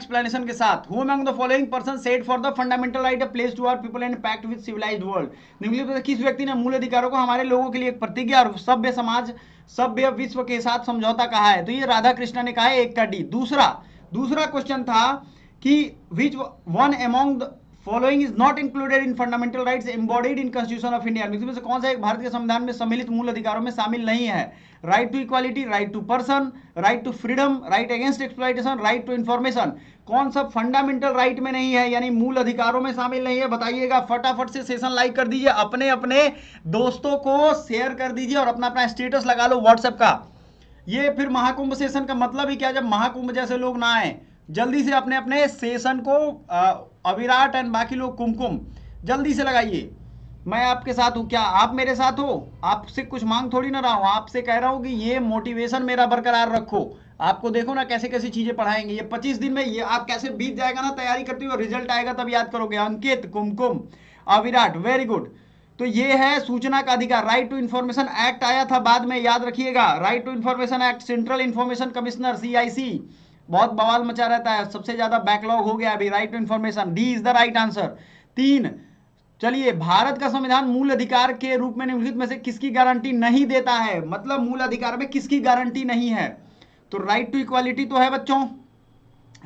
Explanation के साथ, who among the following person said for the fundamental right a place to our people and pact with civilised world. निम्नलिखित में किस व्यक्ति ने मूल अधिकारों को हमारे लोगों के लिए एक प्रतिज्ञा और सभ्य समाज सभ्य विश्व के साथ समझौता कहा है? तो ये राधा कृष्णा ने कहा है, एक का डी। दूसरा क्वेश्चन था कि which one among the following is not included in fundamental rights embodied in constitution of India. में से कौन सा एक भारत के संविधान में सम्मिलित मूल अधिकारों में शामिल नहीं है? Right to equality, right to person, right to freedom, right against exploitation, right to information. कौन सा फंडामेंटल राइट में नहीं है, यानी मूल अधिकारों में शामिल नहीं है? बताइएगा। फटाफट से सेशन लाइक कर दीजिए, अपने अपने दोस्तों को शेयर कर दीजिए और अपना अपना स्टेटस लगा लो व्हाट्सएप का। ये फिर महाकुंभ सेशन का मतलब ही क्या, जब महाकुंभ जैसे लोग ना आए। जल्दी से अपने अपने सेशन को अविराट एंड बाकी लोग कुमकुम जल्दी से लगाइए। मैं आपके साथ हूं, क्या आप मेरे साथ हो? आपसे कुछ मांग थोड़ी ना रहा हूं, आपसे कह रहा हूं कि ये मोटिवेशन मेरा बरकरार रखो। आपको देखो ना कैसे कैसी चीजें पढ़ाएंगे। ये 25 दिन में ये आप कैसे बीत जाएगा ना तैयारी करते हुए, रिजल्ट आएगा तब याद करोगे। अंकित, कुमकुम, अविराट, वेरी गुड। तो ये है सूचना का अधिकार। राइट टू इंफॉर्मेशन एक्ट आया था बाद में, याद रखिएगा। Right to information act, central information commissioner CIC, बहुत बवाल मचा रहता है, सबसे ज्यादा बैकलॉग हो गया अभी। Right to information, D is the right answer. 3, चलिए, भारत का संविधान मूल अधिकार के रूप में निम्नलिखित में से किसकी गारंटी नहीं देता है? मतलब मूल अधिकार में किसकी गारंटी नहीं है? तो राइट टू इक्वालिटी तो है बच्चों,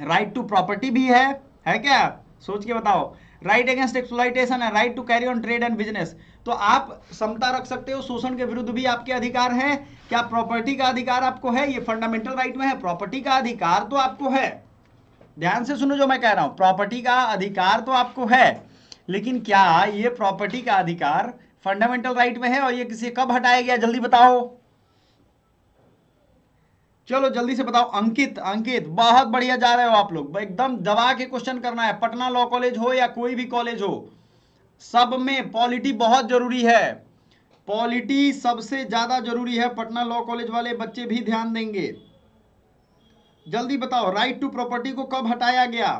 राइट टू प्रॉपर्टी भी है क्या? सोच के बताओ। राइट अगेंस्ट एक्सप्लॉइटेशन है, right to carry on trade and business. तो आप समता रख सकते हो, शोषण के विरुद्ध भी आपके अधिकार है। क्या प्रॉपर्टी का अधिकार आपको है? ये फंडामेंटल राइट में है, प्रॉपर्टी का अधिकार तो आपको है। ध्यान से सुनो जो मैं कह रहा हूं, प्रॉपर्टी का अधिकार तो आपको है, लेकिन क्या ये प्रॉपर्टी का अधिकार फंडामेंटल राइट में है? और ये किसी कब हटाया गया, जल्दी बताओ। चलो जल्दी से बताओ। अंकित बहुत बढ़िया जा रहे हो आप लोग, एकदम दबा के क्वेश्चन करना है। पटना लॉ कॉलेज हो या कोई भी कॉलेज हो, सब में पॉलिटी बहुत जरूरी है। पॉलिटी सबसे ज्यादा जरूरी है। पटना लॉ कॉलेज वाले बच्चे भी ध्यान देंगे। जल्दी बताओ, राइट टू प्रॉपर्टी को कब हटाया गया?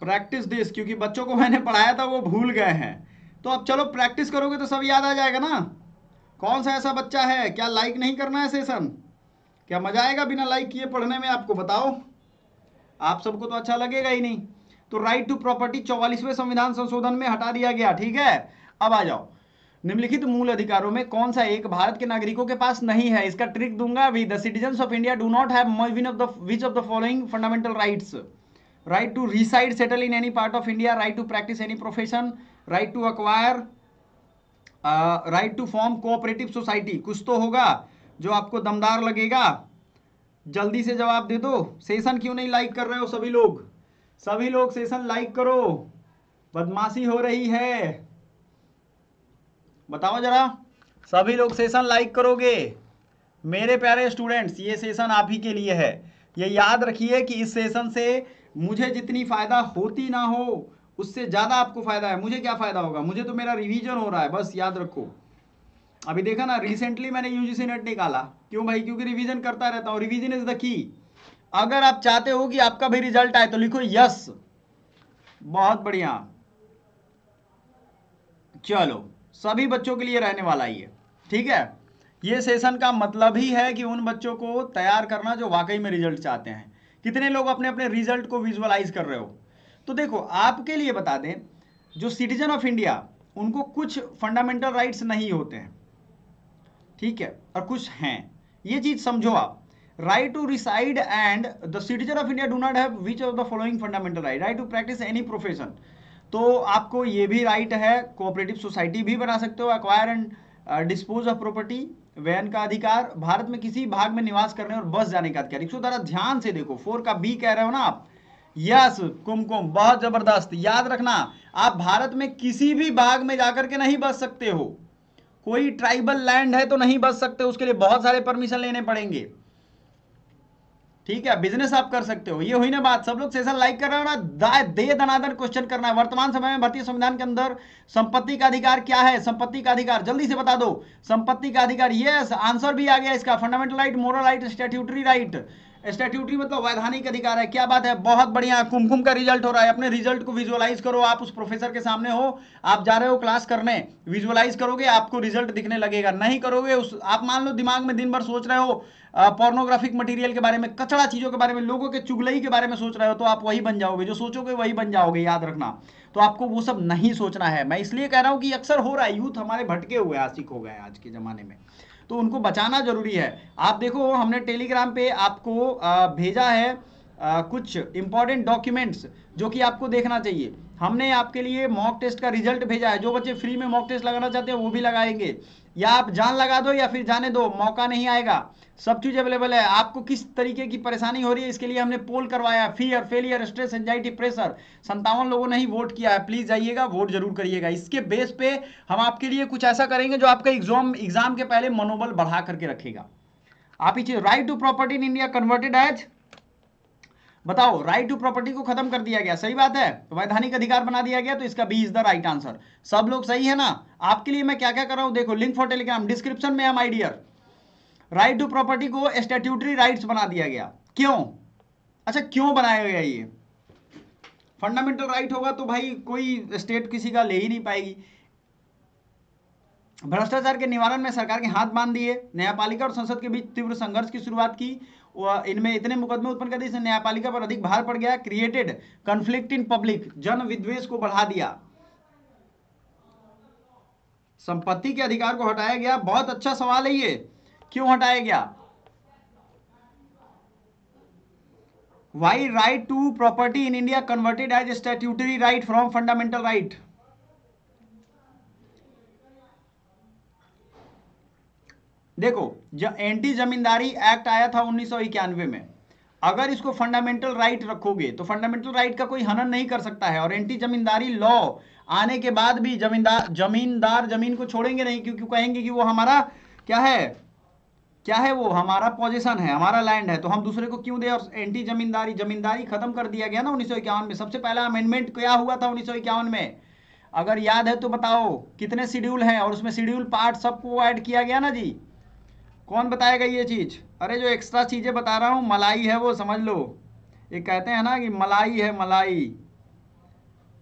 प्रैक्टिस दिस, क्योंकि बच्चों को मैंने पढ़ाया था वो भूल गए हैं। तो अब चलो प्रैक्टिस करोगे तो सब याद आ जाएगा ना। कौन सा ऐसा बच्चा है, क्या लाइक नहीं करना है सेशन? क्या मजा आएगा बिना लाइक किए पढ़ने में? आपको बताओ, आप सबको तो अच्छा लगेगा ही नहीं। तो राइट टू प्रॉपर्टी 44वें संविधान संशोधन में हटा दिया गया। ठीक है, अब आ जाओ। निम्नलिखित मूल अधिकारों में कौन सा एक भारत के नागरिकों के पास नहीं है? इसका ट्रिक दूंगा अभी। The citizens of India do not have which of the following fundamental rights? Right to reside settle in any part of India, right to practise any profession, right to acquire, right to form cooperative society. कुछ तो होगा जो आपको दमदार लगेगा। जल्दी से जवाब दे दो। सेशन क्यों नहीं लाइक कर रहे हो सभी लोग? सभी लोग सेशन लाइक करो, बदमाशी हो रही है। बताओ जरा, सभी लोग सेशन लाइक करोगे? मेरे प्यारे स्टूडेंट्स, ये सेशन आप ही के लिए है। ये याद रखिए कि इस सेशन से मुझे जितनी फायदा होती ना हो, उससे ज्यादा आपको फायदा है। मुझे क्या फायदा होगा? मुझे तो मेरा रिवीजन हो रहा है, बस याद रखो। अभी देखा ना, रिसेंटली मैंने यूजीसी नेट निकाला। क्यों भाई? क्योंकि रिवीजन करता रहता हूं। Revision is the key. अगर आप चाहते हो कि आपका भी रिजल्ट आए तो लिखो यस। बहुत बढ़िया। चलो, सभी बच्चों के लिए रहने वाला ये, ठीक है। ये सेशन का मतलब ही है कि उन बच्चों को तैयार करना जो वाकई में रिजल्ट चाहते हैं। कितने लोग अपने अपने रिजल्ट को विजुअलाइज कर रहे हो? तो देखो, आपके लिए बता दें, जो सिटीजन ऑफ इंडिया, उनको कुछ फंडामेंटल राइट्स नहीं होते हैं, ठीक है, और कुछ हैं। ये चीज समझो आप। Right to reside and the citizen of India do not have which of the following fundamental right? Right to practise any profession, तो आपको ये भी राइट है। कोऑपरेटिव सोसाइटी भी बना सकते हो। Acquire and dispose of property, वैन का अधिकार, भारत में किसी भाग में निवास करने और बस जाने का अधिकार। इसको जरा ध्यान से देखो, 4 का बी कह रहे हो ना आप? यस कुमकुम, बहुत जबरदस्त। याद रखना, आप भारत में किसी भी भाग में जाकर के नहीं बस सकते हो। कोई ट्राइबल लैंड है तो नहीं बस सकते, उसके लिए बहुत सारे परमिशन लेने पड़ेंगे, ठीक है। बिजनेस आप कर सकते हो। ये हुई ना बात। सब लोग सेशन लाइक कर रहे हो ना? दे दनादन क्वेश्चन करना है। वर्तमान समय में भारतीय संविधान के अंदर संपत्ति का अधिकार क्या है? संपत्ति का अधिकार जल्दी से बता दो। संपत्ति का अधिकार, यस, आंसर भी आ गया इसका। Fundamental right, moral right, statutory right, statutory मतलब वैधानिक अधिकार है। क्या बात है, बहुत बढ़िया। कुमकुम का रिजल्ट हो रहा है, अपने रिजल्ट को विजुअलाइज करो। आप उस प्रोफेसर के सामने हो, आप जा रहे हो क्लास करने, विजुअलाइज करोगे आपको रिजल्ट दिखने लगेगा। नहीं करोगे, उस आप मान लो दिमाग में दिन भर सोच रहे हो पोर्नोग्राफिक मटेरियल के बारे में, कचड़ा चीजों के बारे में, लोगों के चुगलई के बारे में सोच रहे हो, तो आप वही बन जाओगे, जो सोचोगे वही बन जाओगे, याद रखना। तो आपको वो सब नहीं सोचना है। मैं इसलिए कह रहा हूं कि अक्सर हो रहा है, यूथ हमारे भटके हुए आशिक हो गए आज के जमाने में, तो उनको बचाना जरूरी है। आप देखो, हमने टेलीग्राम पे आपको भेजा है कुछ इंपॉर्टेंट डॉक्यूमेंट्स जो कि आपको देखना चाहिए। हमने आपके लिए मॉक टेस्ट का रिजल्ट भेजा है। जो बच्चे फ्री में मॉक टेस्ट लगाना चाहते हैं वो भी लगाएंगे, या आप जान लगा दो या फिर जाने दो, मौका नहीं आएगा। सब चीज अवेलेबल है। आपको किस तरीके की परेशानी हो रही है इसके लिए हमने पोल करवाया। Fear, failure, stress, anxiety, pressure, 57 लोगों ने ही वोट किया है। प्लीज जाइएगा, वोट जरूर करिएगा। इसके बेस पे हम आपके लिए कुछ ऐसा करेंगे जो आपका एग्जाम के पहले मनोबल बढ़ा करके रखेगा। आप ही चीज, right to property in India converted as, बताओ, राइट टू प्रॉपर्टी को खत्म कर दिया गया, सही बात है, वैधानिक अधिकार बना दिया गया, तो इसका B is the right answer. सब लोग सही है ना? आपके लिए मैं क्या क्या कर रहा हूं देखो, लिंक फॉर टेलीग्राम डिस्क्रिप्शन में है my dear. Right to property को स्टैट्यूटरी राइट्स बना दिया गया। क्यों? अच्छा, क्यों बनाया गया ये? फंडामेंटल राइट होगा तो भाई कोई स्टेट किसी का ले ही नहीं पाएगी। भ्रष्टाचार के निवारण में सरकार के हाथ बांध दिए, न्यायपालिका और संसद के बीच तीव्र संघर्ष की शुरुआत की, इनमें इतने मुकदमे उत्पन्न कर दिए जिससे न्यायपालिका पर अधिक भार पड़ गया, क्रिएटेड कॉन्फ्लिक्ट इन पब्लिक, जन विद्वेष को बढ़ा दिया, संपत्ति के अधिकार को हटाया गया। बहुत अच्छा सवाल है ये, क्यों हटाया गया? Why right to property in India converted as statutory right from fundamental right? देखो, एंटी जमींदारी एक्ट आया था 1991 में। अगर इसको फंडामेंटल राइट रखोगे तो फंडामेंटल राइट का कोई हनन नहीं कर सकता है। और एंटी जमींदारी लॉ आने के बाद भी जमींदार जमीन को छोड़ेंगे नहीं, क्योंकि कहेंगे कि वो हमारा क्या है, क्या है वो, हमारा पोजीशन है, हमारा लैंड है, तो हम दूसरे को क्यों दे। और एंटी जमींदारी खत्म कर दिया गया ना 1951 में। सबसे पहला अमेंडमेंट क्या हुआ था 1951 में? अगर याद है तो बताओ, कितने शेड्यूल हैं और उसमें शेड्यूल पार्ट सबको ऐड किया गया ना जी? कौन बताएगा ये चीज? अरे जो एक्स्ट्रा चीजें बता रहा हूं, मलाई है वो, समझ लो। ये कहते हैं ना कि मलाई है, मलाई।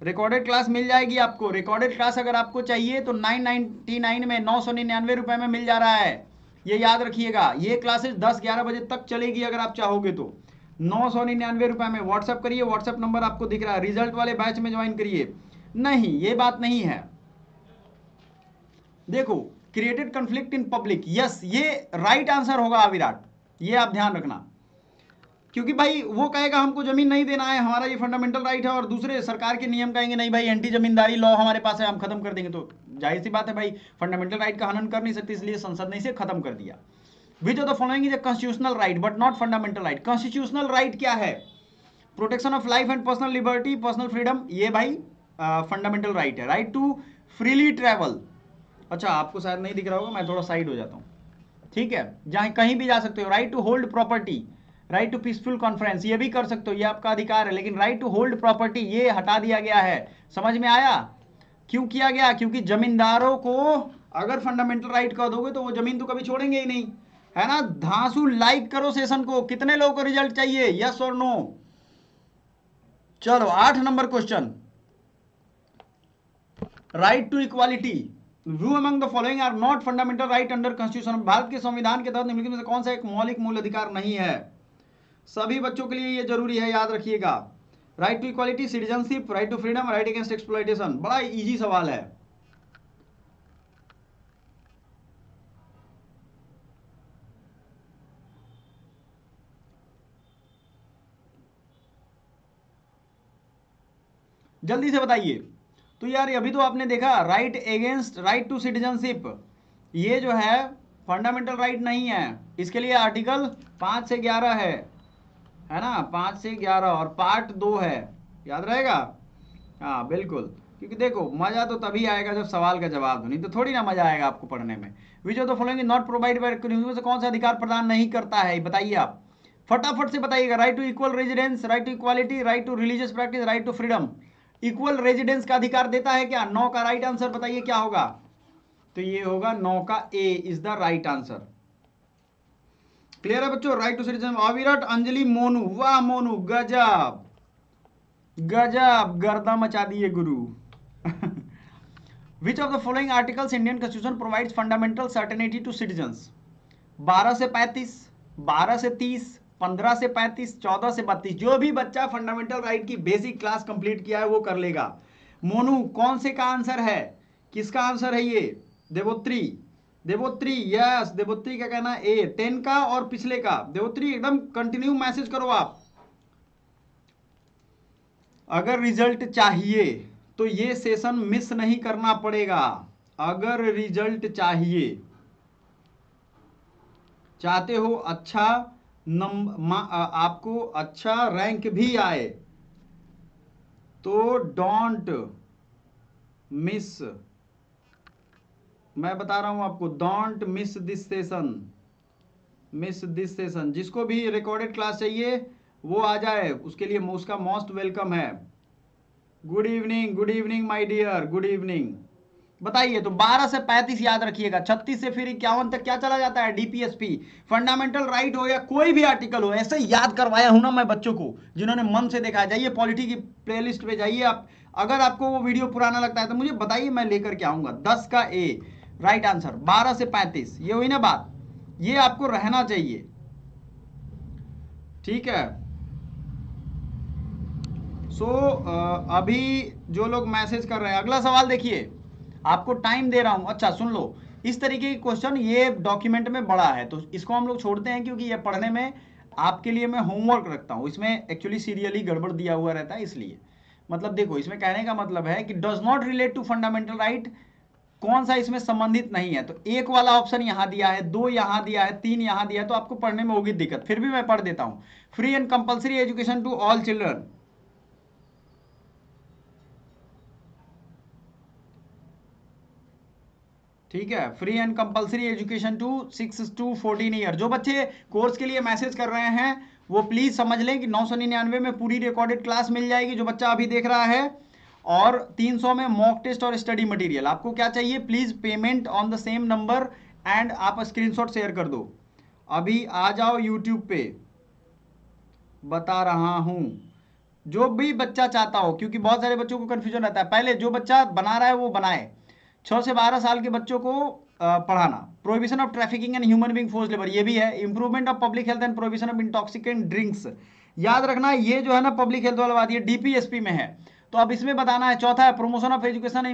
रिकॉर्डेड क्लास मिल जाएगी आपको। रिकॉर्डेड क्लास अगर आपको चाहिए तो 999 में, 999 रुपए में मिल जा रहा है। ये याद रखिएगा। ये क्लासेस 10-11 बजे तक चलेगी अगर आप चाहोगे तो। 999 रुपए में व्हाट्सएप करिए, व्हाट्सएप नंबर आपको दिख रहा है। रिजल्ट वाले बैच में ज्वाइन करिए। नहीं, ये बात नहीं है। देखो, created conflict in public, yes, ये राइट आंसर होगा विराट, ये आप ध्यान रखना। क्योंकि भाई वो कहेगा हमको जमीन नहीं देना है, हमारा ये फंडामेंटल राइट है, और दूसरे सरकार के नियम कहेंगे नहीं भाई एंटी जमींदारी लॉ हमारे पास है, हम खत्म कर देंगे। तो जाहिर सी बात है भाई, फंडामेंटल राइट का हनन कर नहीं सकती, इसलिए संसद ने इसे खत्म कर दिया। विच of the following is a constitutional right but not fundamental right? Constitutional right क्या है? Protection of life and personal liberty, personal freedom, ये भाई फंडामेंटल राइट है। राइट टू फ्रीली ट्रेवल, अच्छा आपको शायद नहीं दिख रहा होगा, मैं थोड़ा साइड हो जाता हूँ, ठीक है, जहां कहीं भी जा सकते हो। Right to hold property, right to peaceful conference, ये भी कर सकते हो, ये आपका अधिकार है। लेकिन राइट टू होल्ड प्रॉपर्टी ये हटा दिया गया है। समझ में आया क्यों किया गया? क्योंकि जमींदारों को अगर फंडामेंटल राइट कर दोगे तो वो जमीन तो कभी छोड़ेंगे ही नहीं, है ना। धांसू, लाइक करो सेशन को। कितने लोगों को रिजल्ट चाहिए, यस और नो? चलो 8 number question, right to equality, view among the following are not fundamental right under constitution. Bharat के संविधान के तहत निम्नलिखित में से कौन सा एक मौलिक मूल अधिकार नहीं है? सभी बच्चों के लिए ये जरूरी है, याद रखिएगा। Right to equality, citizenship, right to freedom, right against exploitation. बड़ा इजी सवाल है। जल्दी से बताइए। तो यार अभी तो आपने देखा, right against, right to citizenship, ये जो है फंडामेंटल राइट नहीं है। इसके लिए आर्टिकल 5 से 11 है ना, 5 से 11, और पार्ट 2 है, याद रहेगा। हाँ बिल्कुल, क्योंकि देखो मजा तो तभी आएगा जब सवाल का जवाब दो, नहीं तो थोड़ी ना मजा आएगा आपको पढ़ने में। विच of the following not provide by constitution से कौन सा अधिकार प्रदान नहीं करता है, बताइए आप फटाफट से बताइएगा। Right to equal residence, right to equality, right to religious practice, right to freedom. Equal residence का अधिकार देता है क्या? 9 का राइट आंसर बताइए क्या होगा? तो ये होगा 9 का A is the right answer. Clear है बच्चों? Right to citizen Avirat, Anjali, Monu, वाह मोनू गजब गजब, गर्दा मचा दिए गुरु। Which of the following articles Indian constitution provides fundamental certainty to citizens? 12 से 35, 12 से 30, 15 से 35, 14 से 32। जो भी बच्चा फंडामेंटल राइट की बेसिक क्लास कंप्लीट किया है वो कर लेगा। मोनू कौन से का आंसर है? किसका आंसर है ये? देवोत्री, देवोत्री यस, देवोत्री का कहना ए 10 का और पिछले का। देवोत्री एकदम कंटिन्यू मैसेज करो आप। अगर रिजल्ट चाहिए तो ये सेशन मिस नहीं करना पड़ेगा। अगर रिजल्ट चाहिए, चाहते हो अच्छा आपको अच्छा रैंक भी आए, तो डोंट मिस, मैं बता रहा हूं आपको, don't miss this session, miss this session. जिसको भी रिकॉर्डेड क्लास चाहिए वो आ जाए, उसके लिए उसका मोस्ट वेलकम है। Good evening my dear, good evening. बताइए, तो 12 से 35 याद रखिएगा, 36 से फिर 51 तक क्या चला जाता है? डीपीएसपी। फंडामेंटल राइट हो या कोई भी आर्टिकल हो, ऐसे याद करवाया हूं ना मैं बच्चों को, जिन्होंने मन से देखा। जाइए पॉलिटी की प्लेलिस्ट पे जाइए आप, अगर आपको वो वीडियो पुराना लगता है तो मुझे बताइए, मैं लेकर के आऊंगा। 10 का ए राइट आंसर, 12 से 35, ये हुई ना बात, ये आपको रहना चाहिए, ठीक है। अभी जो लोग मैसेज कर रहे हैं, अगला सवाल देखिए, आपको टाइम दे रहा हूं। अच्छा सुन लो, इस तरीके के क्वेश्चन ये डॉक्यूमेंट में बड़ा है तो इसको हम लोग छोड़ते हैं, क्योंकि ये पढ़ने में आपके लिए मैं होमवर्क रखता हूं। इसमें एक्चुअली सीरियली गड़बड़ दिया हुआ रहता है, इसलिए मतलब देखो, इसमें कहने का मतलब है कि does not relate to fundamental right, कौन सा इसमें संबंधित नहीं है। तो एक वाला ऑप्शन यहां दिया है, 2 यहां दिया है, 3 यहां दिया है, तो आपको पढ़ने में होगी दिक्कत। फिर भी मैं पढ़ देता हूं। Free and compulsory education to all children, ठीक है। Free and compulsory education to 6 to 14 year. जो बच्चे कोर्स के लिए मैसेज कर रहे हैं वो प्लीज समझ लें कि 999 में पूरी रिकॉर्डेड क्लास मिल जाएगी, जो बच्चा अभी देख रहा है, और 300 में मॉक टेस्ट और स्टडी मटेरियल। आपको क्या चाहिए? Please payment on the same number and आप स्क्रीनशॉट शेयर कर दो। अभी आ जाओ यूट्यूब पे, बता रहा हूं। जो भी बच्चा चाहता हो, क्योंकि बहुत सारे बच्चों को कंफ्यूजन रहता है, पहले जो बच्चा बना रहा है वो बनाए। 6 से 12 साल के बच्चों को पढ़ाना। Prohibition of trafficking and human being force labour, ये भी है। Improvement of public health and prohibition of intoxicant drinks, याद रखना ये जो है ना पब्लिक हेल्थ वाला बात, ये डीपीएसपी में है। तो अब इसमें बताना है। चौथा है promotion of education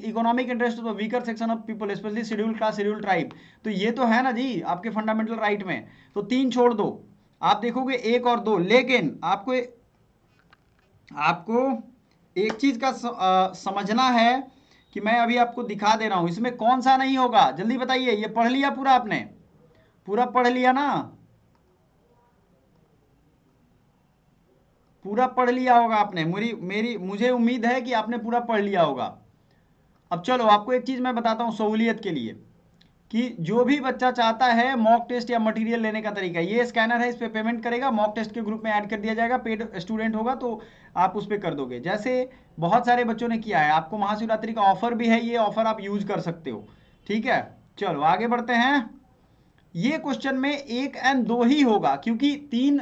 economic interest of weaker section of people specially schedule class schedule tribe, तो ये तो है ना जी आपके फंडामेंटल राइट में। तो 3 छोड़ दो, आप देखोगे 1 और 2। लेकिन आपको एक चीज का समझना है कि मैं अभी आपको दिखा दे रहा हूं, इसमें कौन सा नहीं होगा, जल्दी बताइए। ये पढ़ लिया पूरा आपने? पूरा पढ़ लिया ना? पूरा पढ़ लिया होगा आपने, मुझे उम्मीद है कि आपने पूरा पढ़ लिया होगा। अब चलो आपको एक चीज मैं बताता हूं सहूलियत के लिए, कि जो भी बच्चा चाहता है मॉक टेस्ट या मटेरियल लेने का तरीका, ये स्कैनर है, इस पे पेमेंट करेगा, मॉक टेस्ट के ग्रुप में ऐड कर दिया जाएगा। पेड स्टूडेंट होगा तो आप उस पे कर दोगे। जैसे बहुत सारे बच्चों ने किया है, आपको महाशिवरात्रि का ऑफर भी है, ये ऑफर आप यूज कर सकते हो, ठीक है। चलो आगे बढ़ते हैं। ये क्वेश्चन में 1 और 2 ही होगा, क्योंकि 3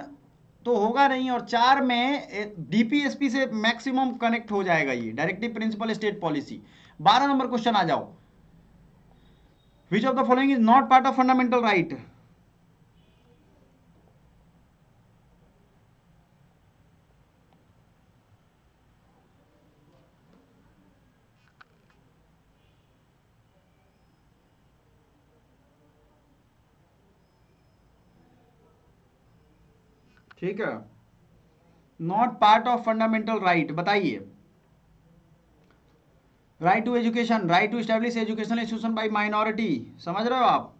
तो होगा नहीं, और 4 में डीपीएसपी से मैक्सिमम कनेक्ट हो जाएगा, ये directive principle state policy. 12 number question आ जाओ। Which of the following is not part of fundamental right? ठीक है, not part of fundamental right, बताइए। Right to education, right to establish educational institution by minority, समझ रहे हो आप?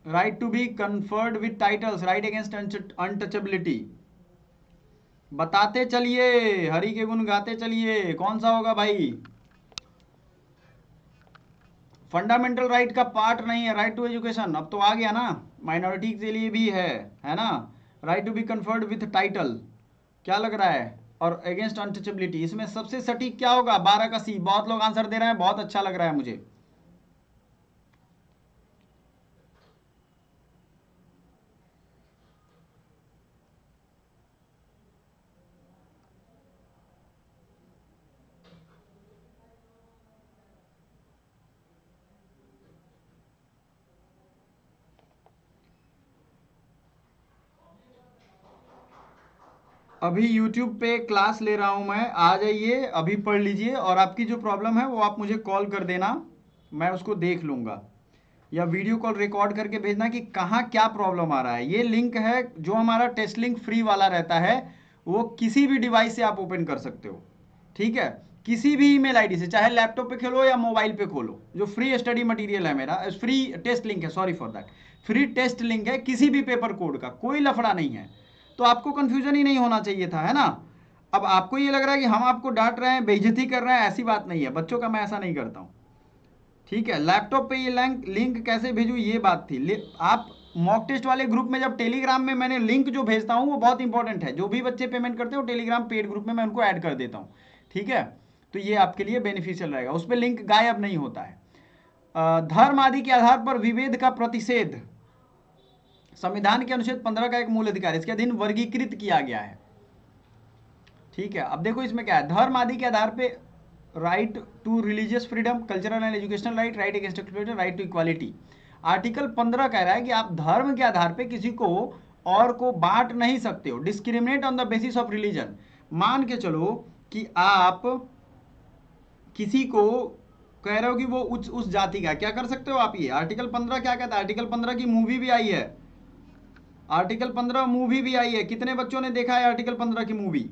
Right to be conferred with titles, right against untouchability. बताते चलिए, हरि के गुण गाते चलिए, कौन सा होगा भाई? फंडामेंटल राइट का पार्ट नहीं है राइट टू एजुकेशन, अब तो आ गया ना, माइनॉरिटी के लिए भी है ना। Right to be conferred with title, क्या लग रहा है? और अगेंस्ट अनटचेबिलिटी, इसमें सबसे सटीक क्या होगा? 12 का सी। बहुत लोग आंसर दे रहे हैं, बहुत अच्छा लग रहा है मुझे। अभी YouTube पे क्लास ले रहा हूं मैं, आ जाइए अभी पढ़ लीजिए, और आपकी जो प्रॉब्लम है वो आप मुझे कॉल कर देना, मैं उसको देख लूंगा, या वीडियो कॉल रिकॉर्ड करके भेजना कि कहाँ क्या प्रॉब्लम आ रहा है। ये लिंक है जो हमारा टेस्ट लिंक फ्री वाला रहता है, वो किसी भी डिवाइस से आप ओपन कर सकते हो, ठीक है, किसी भी ईमेल आईडी से, चाहे लैपटॉप पे खोलो या मोबाइल पे खोलो। जो फ्री स्टडी मटेरियल है मेरा, फ्री टेस्ट लिंक है, sorry for that, free test link है, किसी भी पेपर कोड का कोई लफड़ा नहीं है। तो आपको कंफ्यूजन ही नहीं होना चाहिए था, है ना। अब आपको ये लग रहा है कि हम आपको डांट रहे हैं, बेइज्जती कर रहे हैं, ऐसी बात नहीं है बच्चों का, मैं ऐसा नहीं करता हूँ, ठीक है। लैपटॉप पे ये लिंक कैसे भेजूँ, ये बात थी। आप मॉक टेस्ट वाले ग्रुप में, जब टेलीग्राम में मैंने लिंक जो भेजता हूँ वो बहुत इंपॉर्टेंट है, जो भी बच्चे पेमेंट करते हो टेलीग्राम पेड ग्रुप में मैं उनको ऐड कर देता हूँ, ठीक है। तो ये आपके लिए बेनिफिशियल रहेगा, उस पर लिंक गायब नहीं होता है। धर्म आदि के आधार पर विभेद का प्रतिषेध संविधान के अनुच्छेद 15 का एक मूल अधिकार, इसके अधीन वर्गीकृत किया गया है, ठीक है। अब देखो इसमें क्या है, धर्म आदि के आधार पे right to religious freedom, cultural and educational right, right against exploitation, right to equality. Article 15 कह रहा है कि आप धर्म के आधार पे किसी को और को बांट नहीं सकते हो, discriminate on the basis of religion. मान के चलो कि आप किसी को कह रहे हो कि वो उस जाति का, क्या कर सकते हो आप, ये आर्टिकल 15 क्या कहता है। आर्टिकल 15 की मूवी भी आई है, आर्टिकल 15 मूवी भी आई है, कितने बच्चों ने देखा है आर्टिकल 15 की मूवी।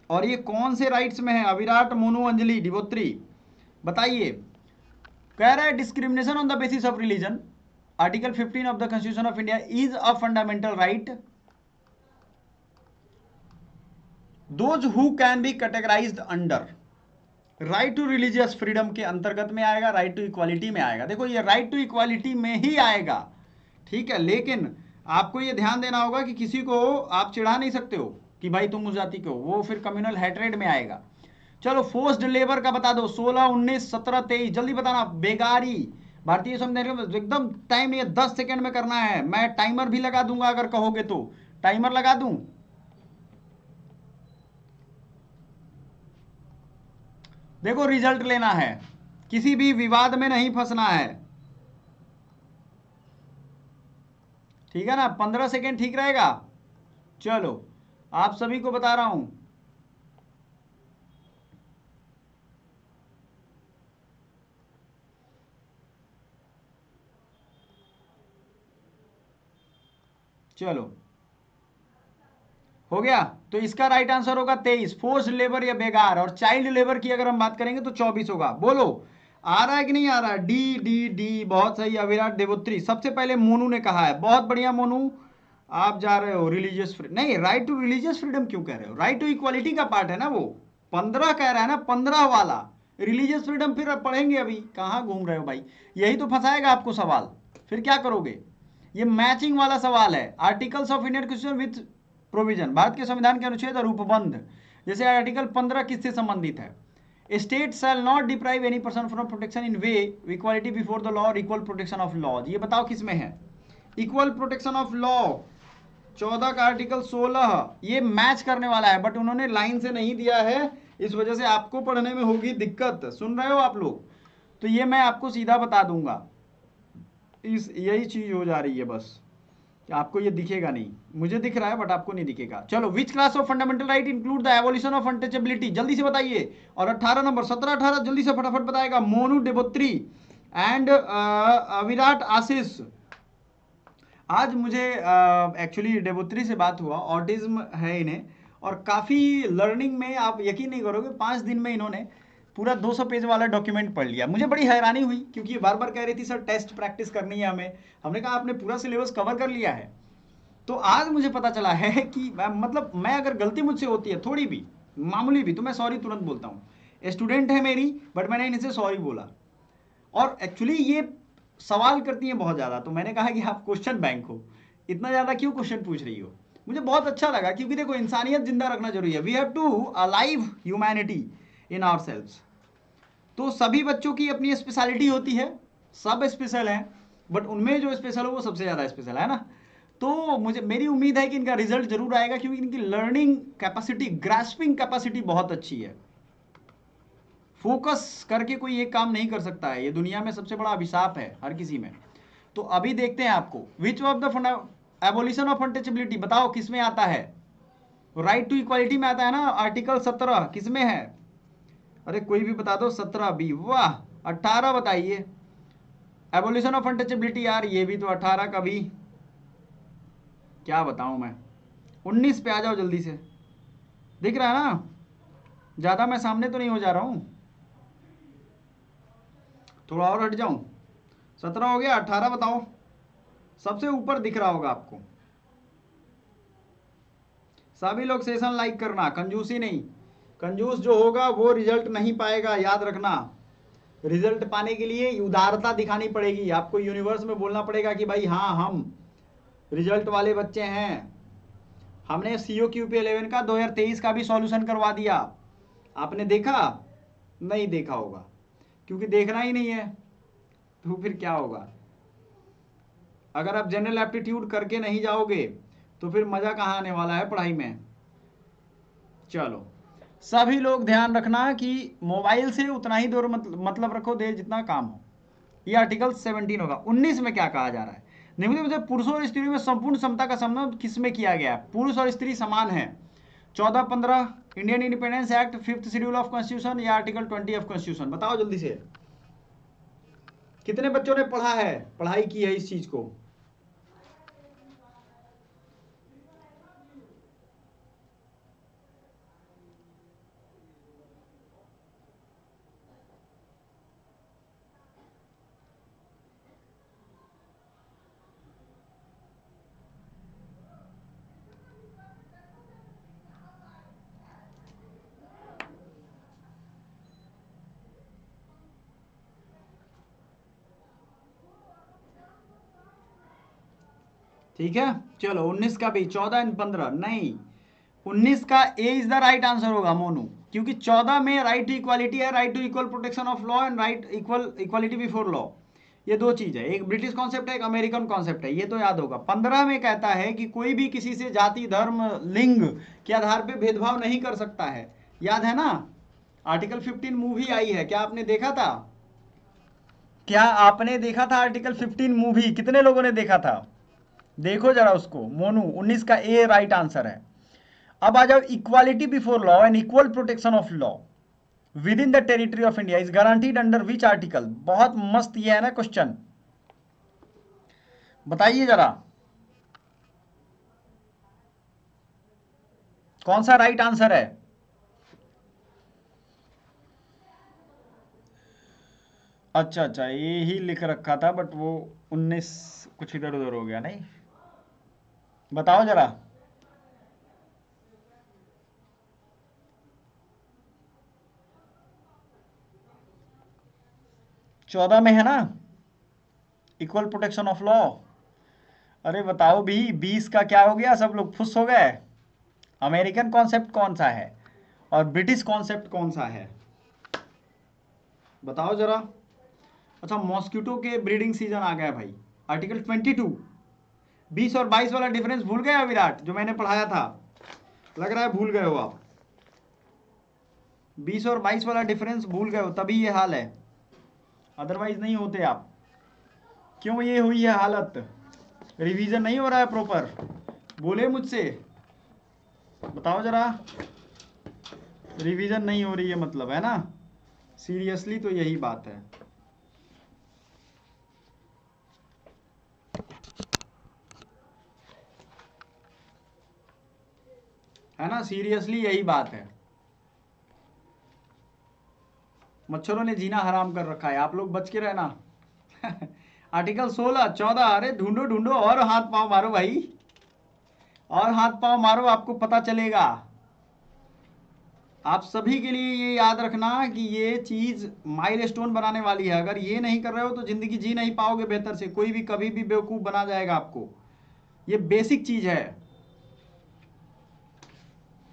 और ये कौन से राइट्स में है, अविराट, मोनू, अंजलि, डिवोत्री, बताइए। कह रहा है discrimination on the basis of religion, article 15 of the constitution of India is a fundamental right, those who can be categorised under. Right to religious freedom के अंतर्गत में आएगा, राइट टू इक्वालिटी में आएगा। देखो ये राइट टू इक्वालिटी में ही आएगा, ठीक है। लेकिन आपको ये ध्यान देना होगा कि किसी को आप चिढ़ा नहीं सकते हो कि भाई तुम उस जाति के हो, वो फिर कम्युनल हैट्रेड में आएगा। चलो फोर्स्ड लेबर का बता दो, 16, 19, 17, 23, जल्दी बताना। बेगारी, भारतीय संविधान में एकदम टाइम, ये 10 सेकेंड में करना है, मैं टाइमर भी लगा दूंगा अगर कहोगे तो, टाइमर लगा दूं। देखो रिजल्ट लेना है, किसी भी विवाद में नहीं फंसना है, ठीक है ना। 15 सेकेंड ठीक रहेगा। चलो आप सभी को बता रहा हूं, चलो हो गया। तो इसका राइट आंसर होगा 23, फोर्स्ड लेबर या बेगार। और चाइल्ड लेबर की अगर हम बात करेंगे तो 24 होगा। बोलो आ रहा है कि नहीं आ रहा है। डी डी डी, बहुत सही, अविराट, देवोत्री। सबसे पहले मोनू ने कहा है, बहुत बढ़िया मोनू, आप जा रहे हो रिलीजियस फ्रीडम, नहीं राइट टू रिलीजियस फ्रीडम क्यों कह रहे हो, राइट टू इक्वालिटी का पार्ट है ना वो, 15 कह रहा है ना, 15 वाला। रिलीजियस फ्रीडम फिर पढ़ेंगे, अभी कहाँ घूम रहे हो भाई, यही तो फंसाएगा आपको सवाल, फिर क्या करोगे। ये मैचिंग वाला सवाल है, articles of Indian constitution with provision, Bharat के संविधान के अनुच्छेद और उपबंध। जैसे आर्टिकल 15 किससे संबंधित है, state shall not deprive any person from protection in way equality before the law और इक्वल प्रोटेक्शन ऑफ लॉज। ये बताओ किस में है, इक्वल प्रोटेक्शन ऑफ लॉ 14 का आर्टिकल 16, ये मैच करने वाला है, बट उन्होंने लाइन से नहीं दिया है, इस वजह से आपको पढ़ने में होगी दिक्कत। सुन रहे हो आप लोग, तो ये मैं आपको सीधा बता दूंगा, इस यही चीज हो जा रही है बस, आपको ये दिखेगा नहीं, मुझे दिख रहा है बट आपको नहीं दिखेगा। चलो, which class of fundamental right include the evolution of untouchability, जल्दी से बताइए। और 18 नंबर, 17, 18 जल्दी से फटाफट बताएगा। मोनू, देवोत्री एंड अविराट, आशीष। आज मुझे एक्चुअली देवोत्री से बात हुआ, ऑटिज्म है इन्हें, और काफ़ी लर्निंग में, आप यकीन नहीं करोगे 5 दिन में इन्होंने पूरा 200 पेज वाला डॉक्यूमेंट पढ़ लिया। मुझे बड़ी हैरानी हुई क्योंकि ये बार बार कह रही थी सर टेस्ट प्रैक्टिस करनी है हमें, हमने कहा आपने पूरा सिलेबस कवर कर लिया है। तो आज मुझे पता चला है कि मतलब मैं अगर गलती मुझसे होती है थोड़ी भी, मामूली भी, तो मैं सॉरी तुरंत बोलता हूँ। स्टूडेंट है मेरी, बट मैंने इनसे सॉरी बोला। और एक्चुअली ये सवाल करती हैं बहुत ज़्यादा, तो मैंने कहा कि आप क्वेश्चन बैंक हो, इतना ज़्यादा क्यों क्वेश्चन पूछ रही हो। मुझे बहुत अच्छा लगा क्योंकि देखो इंसानियत जिंदा रखना जरूरी है, we have to alive humanity in ourselves. तो सभी बच्चों की अपनी स्पेशलिटी होती है, सब स्पेशल हैं, बट उनमें जो स्पेशल हो वो सबसे ज़्यादा स्पेशल है ना। तो मुझे, मेरी उम्मीद है कि इनका रिजल्ट जरूर आएगा क्योंकि इनकी लर्निंग कैपेसिटी, ग्रास्पिंग कैपेसिटी बहुत अच्छी है। फोकस करके कोई एक काम नहीं कर सकता है, ये दुनिया में सबसे बड़ा अभिशाप है हर किसी में। तो अभी देखते हैं आपको, विच of the abolition of untouchability, बताओ किस में आता है। राइट टू इक्वालिटी में आता है ना आर्टिकल 17, किसमें है? अरे कोई भी बता दो। 17B, वाह। 18 बताइए। एबोलिशन ऑफ अनटचेबिलिटी, यार ये भी तो 18 का भी, क्या बताऊं मैं। 19 पे आ जाओ जल्दी से। दिख रहा है ना, ज्यादा मैं सामने तो नहीं हो जा रहा हूं, थोड़ा और हट जाऊं। 17 हो गया, 18 बताओ। सबसे ऊपर दिख रहा होगा आपको। सभी लोग सेशन लाइक करना, कंजूसी नहीं। कंजूस जो होगा वो रिजल्ट नहीं पाएगा, याद रखना। रिजल्ट पाने के लिए उदारता दिखानी पड़ेगी आपको, यूनिवर्स में बोलना पड़ेगा कि भाई हाँ हम रिजल्ट वाले बच्चे हैं। हमने COQP11 का 2023 का भी सॉल्यूशन करवा दिया। आपने देखा? नहीं देखा होगा, क्योंकि देखना ही नहीं है, तो फिर क्या होगा। अगर आप जनरल एप्टीट्यूड करके नहीं जाओगे तो फिर मजा कहाँ आने वाला है पढ़ाई में। चलो, सभी लोग ध्यान रखना कि मोबाइल से उतना ही दूर मतलब रखो देर जितना काम हो। ये आर्टिकल 17 होगा। 19 में क्या कहा जा रहा है? निम्नलिखित में से पुरुषों और स्त्रियों में संपूर्ण समता का संबंध किसमें किया गया है? पुरुष और स्त्री समान है। 14-15, Indian independence act, 5th schedule of constitution या आर्टिकल 20 ऑफ कॉन्स्टिट्यूशन? बताओ जल्दी से। कितने बच्चों ने पढ़ा है, पढ़ाई की है इस चीज को? ठीक है, चलो 19 का भी। 14 एंड 15 नहीं, 19 का A is the right answer होगा मोनू, क्योंकि 14 में राइट टू इक्वालिटी है, right to equal protection of law and right equality before law. ये दो चीज है, एक ब्रिटिश कॉन्सेप्ट है, एक अमेरिकन कॉन्सेप्ट है, ये तो याद होगा। 15 में कहता है कि कोई भी किसी से जाति, धर्म, लिंग के आधार पर भेदभाव नहीं कर सकता है, याद है ना? आर्टिकल 15 मूवी आई है, क्या आपने देखा था? क्या आपने देखा था आर्टिकल 15 मूवी? कितने लोगों ने देखा था? देखो जरा उसको मोनू। 19 का ए राइट आंसर है। अब आ जाओ, equality before law and equal protection of law with in the territory of India is guaranteed under which article? बहुत मस्त ये है ना क्वेश्चन, बताइए जरा कौन सा राइट आंसर है? अच्छा अच्छा, ये ही लिख रखा था, बट वो 19 कुछ इधर उधर हो गया। नहीं, बताओ जरा। 14 में है ना इक्वल प्रोटेक्शन ऑफ लॉ? अरे बताओ भी, 20 का क्या हो गया? सब लोग खुश हो गए। अमेरिकन कॉन्सेप्ट कौन सा है और ब्रिटिश कॉन्सेप्ट कौन सा है, बताओ जरा। अच्छा, मॉस्किटो के ब्रीडिंग सीजन आ गया भाई। आर्टिकल 22। 20 और 22 वाला डिफरेंस भूल गए विराट, जो मैंने पढ़ाया था? लग रहा है भूल गए हो आप। 20 और 22 वाला डिफरेंस भूल गए हो, तभी ये हाल है, अदरवाइज नहीं होते आप। क्यों ये हुई है हालत? रिवीजन नहीं हो रहा है प्रॉपर, बोले मुझसे, बताओ जरा। रिवीजन नहीं हो रही है मतलब, है ना? सीरियसली तो यही बात है ना? सीरियसली यही बात है। मच्छरों ने जीना हराम कर रखा है, आप लोग बच के रहना। आर्टिकल 16, 14, अरे ढूंढो ढूंढो और हाथ पांव मारो भाई, और हाथ पांव मारो, आपको पता चलेगा। आप सभी के लिए ये याद रखना कि ये चीज माइलस्टोन बनाने वाली है। अगर ये नहीं कर रहे हो तो जिंदगी जी नहीं पाओगे बेहतर से, कोई भी कभी भी बेवकूफ बना जाएगा आपको। ये बेसिक चीज है,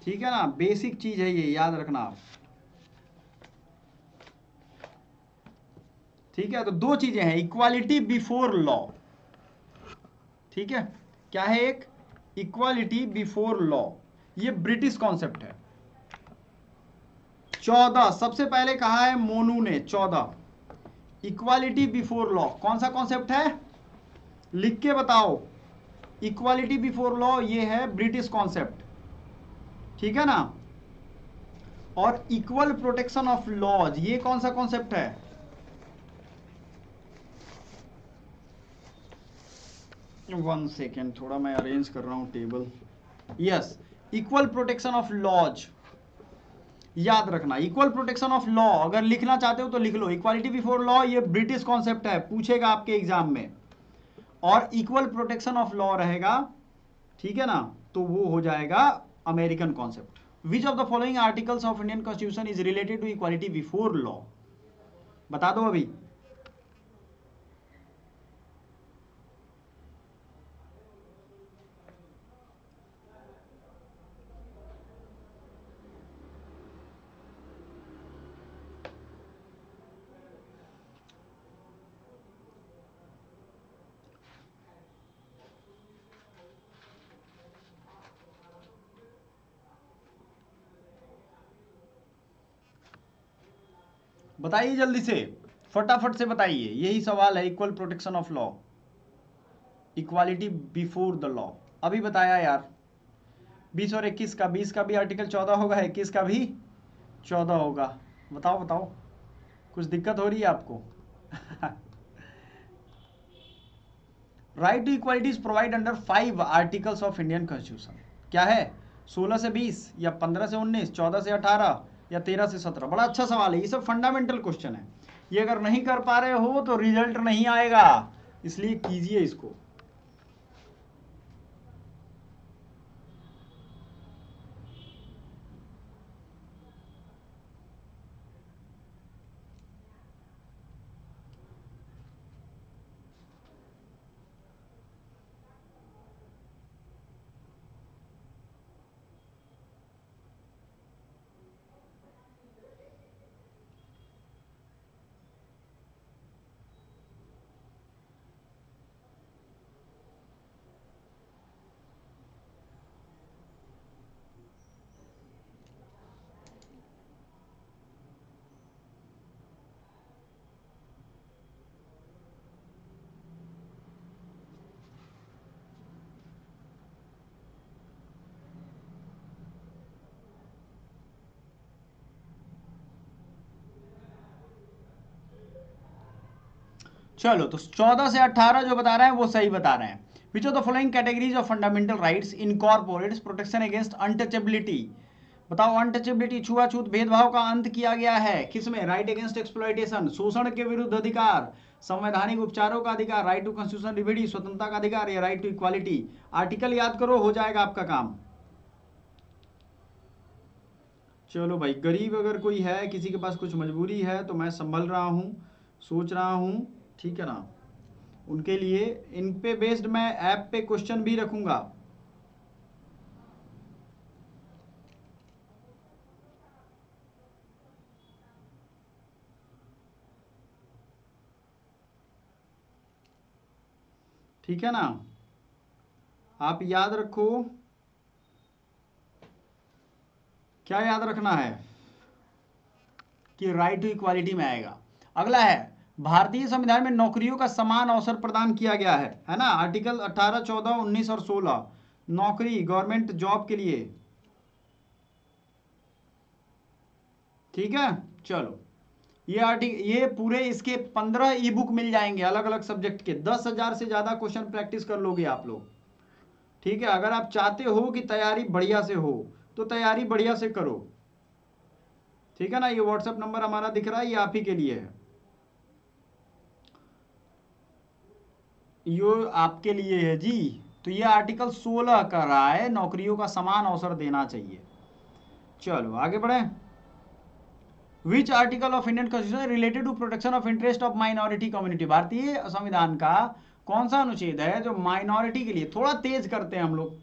ठीक है ना? बेसिक चीज है ये, याद रखना आप। ठीक है, तो दो चीजें हैं, इक्वालिटी बिफोर लॉ। ठीक है, क्या है? एक इक्वालिटी बिफोर लॉ, ये ब्रिटिश कॉन्सेप्ट है। 14 सबसे पहले कहा है मोनू ने, 14 इक्वालिटी बिफोर लॉ कौन सा कॉन्सेप्ट है? लिख के बताओ। इक्वालिटी बिफोर लॉ ये है ब्रिटिश कॉन्सेप्ट। ठीक है ना। और इक्वल प्रोटेक्शन ऑफ लॉज, ये कौन सा कॉन्सेप्ट है? वन सेकेंड, थोड़ा मैं अरेंज कर रहा हूं table. Yes, equal protection of laws, याद रखना। इक्वल प्रोटेक्शन ऑफ लॉ अगर लिखना चाहते हो तो लिख लो, इक्वालिटी बिफोर लॉ ये ब्रिटिश कॉन्सेप्ट है, पूछेगा आपके एग्जाम में। और इक्वल प्रोटेक्शन ऑफ लॉ रहेगा, ठीक है ना, तो वो हो जाएगा American concept. Which of the following articles of Indian constitution is related to equality before law? बता दो अभी। बताइए जल्दी से, फटाफट से बताइए, यही सवाल है, equal protection of law, equality before the law. अभी बताया यार। 20 और 21 का, 20 का भी आर्टिकल 14 होगा, 21 का भी 14 होगा। बताओ बताओ, कुछ दिक्कत हो रही है आपको? Right to equality is provide under 5 articles of Indian constitution. क्या है? 16 से 20 या 15 से 19, 14 से 18 या 13 से 17? बड़ा अच्छा सवाल है, ये सब फंडामेंटल क्वेश्चन है। ये अगर नहीं कर पा रहे हो तो रिजल्ट नहीं आएगा, इसलिए कीजिए इसको। चलो, तो 14 से 18 जो बता रहे हैं वो सही बता रहे हैं। विच of the following categories of fundamental rights incorporates protection against untouchability? बताओ, अनटचेबिलिटी, छुआछूत, भेदभाव का अंत किया गया है किसमें? राइट अगेंस्ट एक्सप्लॉइटेशन, शोषण के विरुद्ध अधिकार, संवैधानिक उपचारों का अधिकार, राइट टू कॉन्स्टिट्यूशन रिमेडी, स्वतंत्रता का अधिकार, या राइट टू इक्वालिटी? आर्टिकल याद करो, हो जाएगा आपका काम। चलो भाई, गरीब अगर कोई है, किसी के पास कुछ मजबूरी है, तो मैं संभल रहा हूँ, सोच रहा हूँ, ठीक है ना, उनके लिए इन पे बेस्ड मैं ऐप पे क्वेश्चन भी रखूंगा। ठीक है ना, आप याद रखो। क्या याद रखना है? कि राइट टू इक्वालिटी में आएगा। अगला है, भारतीय संविधान में नौकरियों का समान अवसर प्रदान किया गया है ना? आर्टिकल 18, 14, 19 और 16, नौकरी, गवर्नमेंट जॉब के लिए। ठीक है, चलो, ये आर्टिकल, ये पूरे इसके 15 ई बुक मिल जाएंगे अलग अलग सब्जेक्ट के। 10,000 से ज्यादा क्वेश्चन प्रैक्टिस कर लोगे आप लोग। ठीक है, अगर आप चाहते हो कि तैयारी बढ़िया से हो तो तैयारी बढ़िया से करो। ठीक है ना, ये व्हाट्सएप नंबर हमारा दिख रहा है, ये आप ही के लिए है, ये आपके लिए है जी। तो ये आर्टिकल 16 कर रहा है, नौकरियों का समान अवसर देना चाहिए। चलो आगे बढ़े। Which article of Indian constitution related to protection of interest of minority community? भारतीय संविधान का कौन सा अनुच्छेद है जो माइनॉरिटी के लिए, थोड़ा तेज करते हैं हम लोग,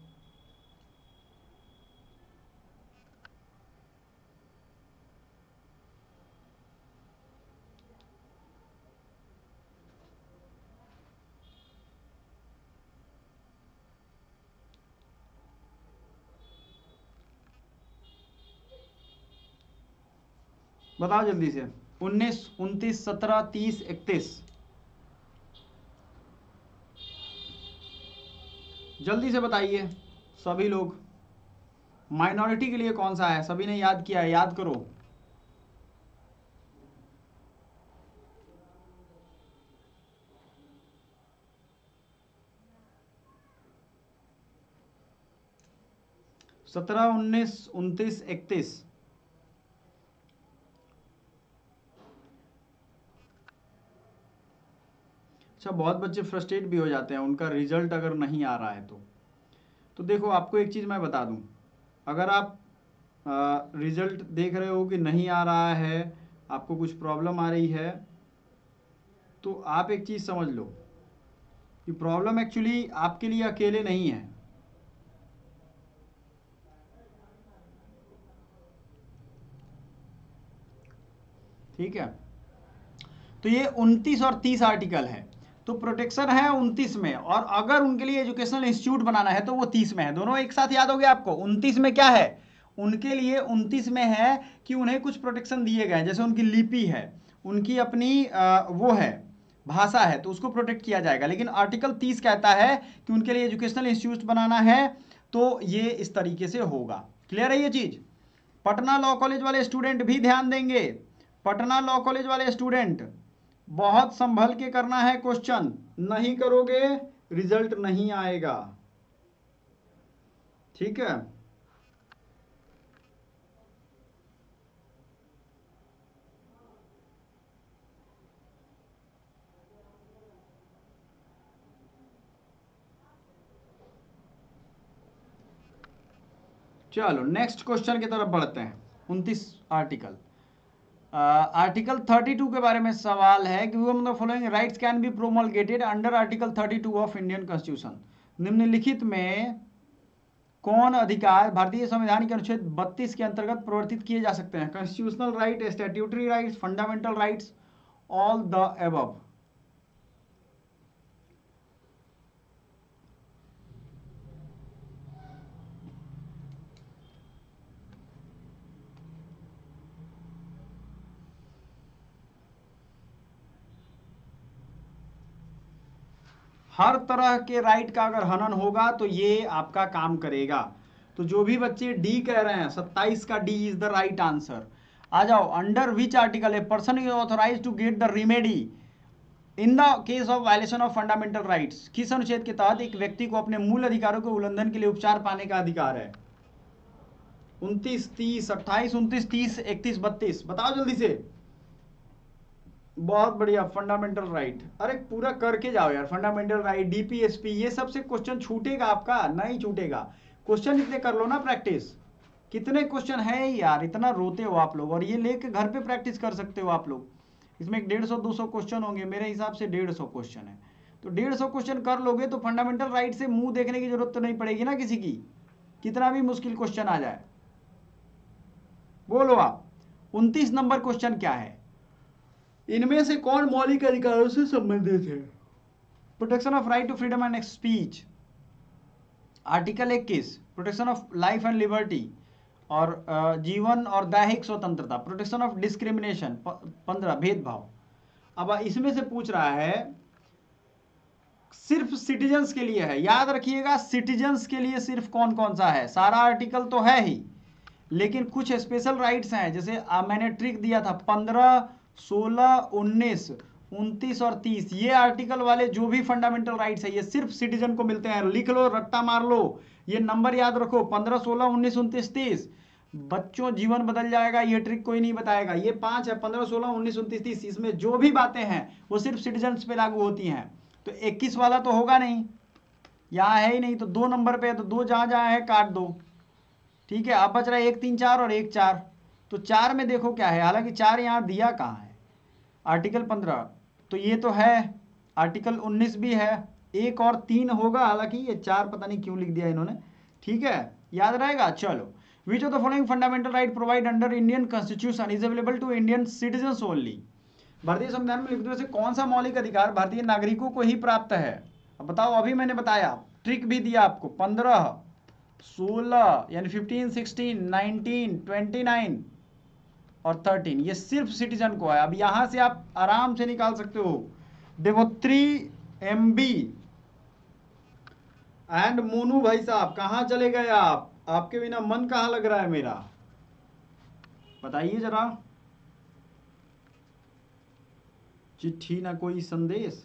बताओ जल्दी से। 19, 29, 17, 30, 31, जल्दी से बताइए सभी लोग। माइनॉरिटी के लिए कौन सा है? सभी ने याद किया है, याद करो। सत्रह, 19, 29, 31। अच्छा, बहुत बच्चे फ्रस्ट्रेट भी हो जाते हैं उनका रिजल्ट अगर नहीं आ रहा है तो देखो आपको एक चीज़ मैं बता दूं, अगर आप रिजल्ट देख रहे हो कि नहीं आ रहा है, आपको कुछ प्रॉब्लम आ रही है, तो आप एक चीज़ समझ लो कि प्रॉब्लम एक्चुअली आपके लिए अकेले नहीं है। ठीक है, तो ये 29 और 30 आर्टिकल है, तो प्रोटेक्शन है 29 में, और अगर उनके लिए एजुकेशनल इंस्टीट्यूट बनाना है तो वो 30 में है। दोनों एक साथ याद हो गया आपको। 29 में क्या है? उनके लिए 29 में है कि उन्हें कुछ प्रोटेक्शन दिए गए हैं, जैसे उनकी लिपि है, उनकी अपनी वो है, भाषा है, तो उसको प्रोटेक्ट किया जाएगा। लेकिन आर्टिकल 30 कहता है कि उनके लिए एजुकेशनल इंस्टीट्यूट बनाना है, तो ये इस तरीके से होगा। क्लियर है ये चीज? पटना लॉ कॉलेज वाले स्टूडेंट भी ध्यान देंगे। पटना लॉ कॉलेज वाले स्टूडेंट बहुत संभल के करना है क्वेश्चन, नहीं करोगे रिजल्ट नहीं आएगा। ठीक है, चलो नेक्स्ट क्वेश्चन की तरफ बढ़ते हैं। 29 आर्टिकल, आर्टिकल 32 के बारे में सवाल है कि वो मतलब following rights can be promulgated under article 32 of Indian constitution. निम्नलिखित में कौन अधिकार भारतीय संविधान के अनुच्छेद 32 के अंतर्गत प्रवर्तित किए जा सकते हैं? Constitutional right, statutory rights, fundamental rights, all the above. हर तरह के राइट का अगर हनन होगा तो ये आपका काम करेगा। तो जो भी बच्चे डी कह रहे हैं, 27 का D is the right answer. आ जाओ, under which article a person is authorise to get the remedy in the case of violation of fundamental rights. किस अनुच्छेद के तहत एक व्यक्ति को अपने मूल अधिकारों के उल्लंघन के लिए उपचार पाने का अधिकार है? 29, 30, 28, 29, 30, 31, 32, बताओ जल्दी से। बहुत बढ़िया, फंडामेंटल राइट। अरे पूरा करके जाओ यार, फंडामेंटल राइट, डीपीएसपी, ये सबसे क्वेश्चन छूटेगा आपका? नहीं छूटेगा। क्वेश्चन इतने कर लो ना प्रैक्टिस। कितने क्वेश्चन है यार, इतना रोते हो आप लोग, और ये लेके घर पे प्रैक्टिस कर सकते हो आप लोग। इसमें 150-200 क्वेश्चन होंगे, मेरे हिसाब से 150 क्वेश्चन है, तो 150 क्वेश्चन कर लोगे तो फंडामेंटल राइट से मुंह देखने की जरूरत तो नहीं पड़ेगी ना किसी की, कितना भी मुश्किल क्वेश्चन आ जाए। बोलो आप, 29 नंबर क्वेश्चन क्या है? इनमें से कौन मौलिक अधिकारों से संबंधित है? Protection of right to freedom and speech, article 21, protection of life and liberty और जीवन और दैहिक स्वतंत्रता, प्रोटेक्शन ऑफ डिस्क्रिमिनेशन, 15 भेदभाव। अब इसमें से पूछ रहा है, सिर्फ सिटीजन्स के लिए है, याद रखिएगा, सिटीजन्स के लिए सिर्फ कौन कौन सा है? सारा आर्टिकल तो है ही, लेकिन कुछ स्पेशल राइट्स हैं, जैसे मैंने ट्रिक दिया था 15, 16, 19, 29 और 30, ये आर्टिकल वाले जो भी फंडामेंटल राइट्स है ये सिर्फ सिटीजन को मिलते हैं। लिख लो, रट्टा मार लो, ये नंबर याद रखो, 15, 16, 19, 29, 30। बच्चों जीवन बदल जाएगा, ये ट्रिक कोई नहीं बताएगा। ये 5 है, 15, 16, 19, 29, 30, इसमें जो भी बातें हैं वो सिर्फ सिटीजन पे लागू होती हैं। तो 21 वाला तो होगा नहीं, यहाँ है ही नहीं, तो 2 नंबर पे है, तो 2 जहाँ जहाँ है काट दो। ठीक है, अब बच रहा है 1, 3, 4 और 1, 4। तो 4 में देखो क्या है, हालांकि 4 यहाँ दिया कहाँ है, आर्टिकल 15 तो ये तो है, आर्टिकल 19 भी है, 1 और 3 होगा, हालांकि ये 4 पता नहीं क्यों लिख दिया इन्होंने। ठीक है, याद रहेगा। चलो, which of the following fundamental right provide under Indian constitution is available to Indian citizen only. भारतीय संविधान में लिखित से कौन सा मौलिक अधिकार भारतीय नागरिकों को ही प्राप्त है? अब बताओ, अभी मैंने बताया, ट्रिक भी दिया आपको, 15, 16 यानी 15, 16, 19, 29 और 13, ये सिर्फ सिटीजन को है। अब यहां से आप आराम से निकाल सकते हो। देखो 3 MB एंड मोनू भाई साहब कहां चले गए आप? आपके बिना मन कहाँ लग रहा है मेरा, बताइए जरा। चिट्ठी ना कोई संदेश।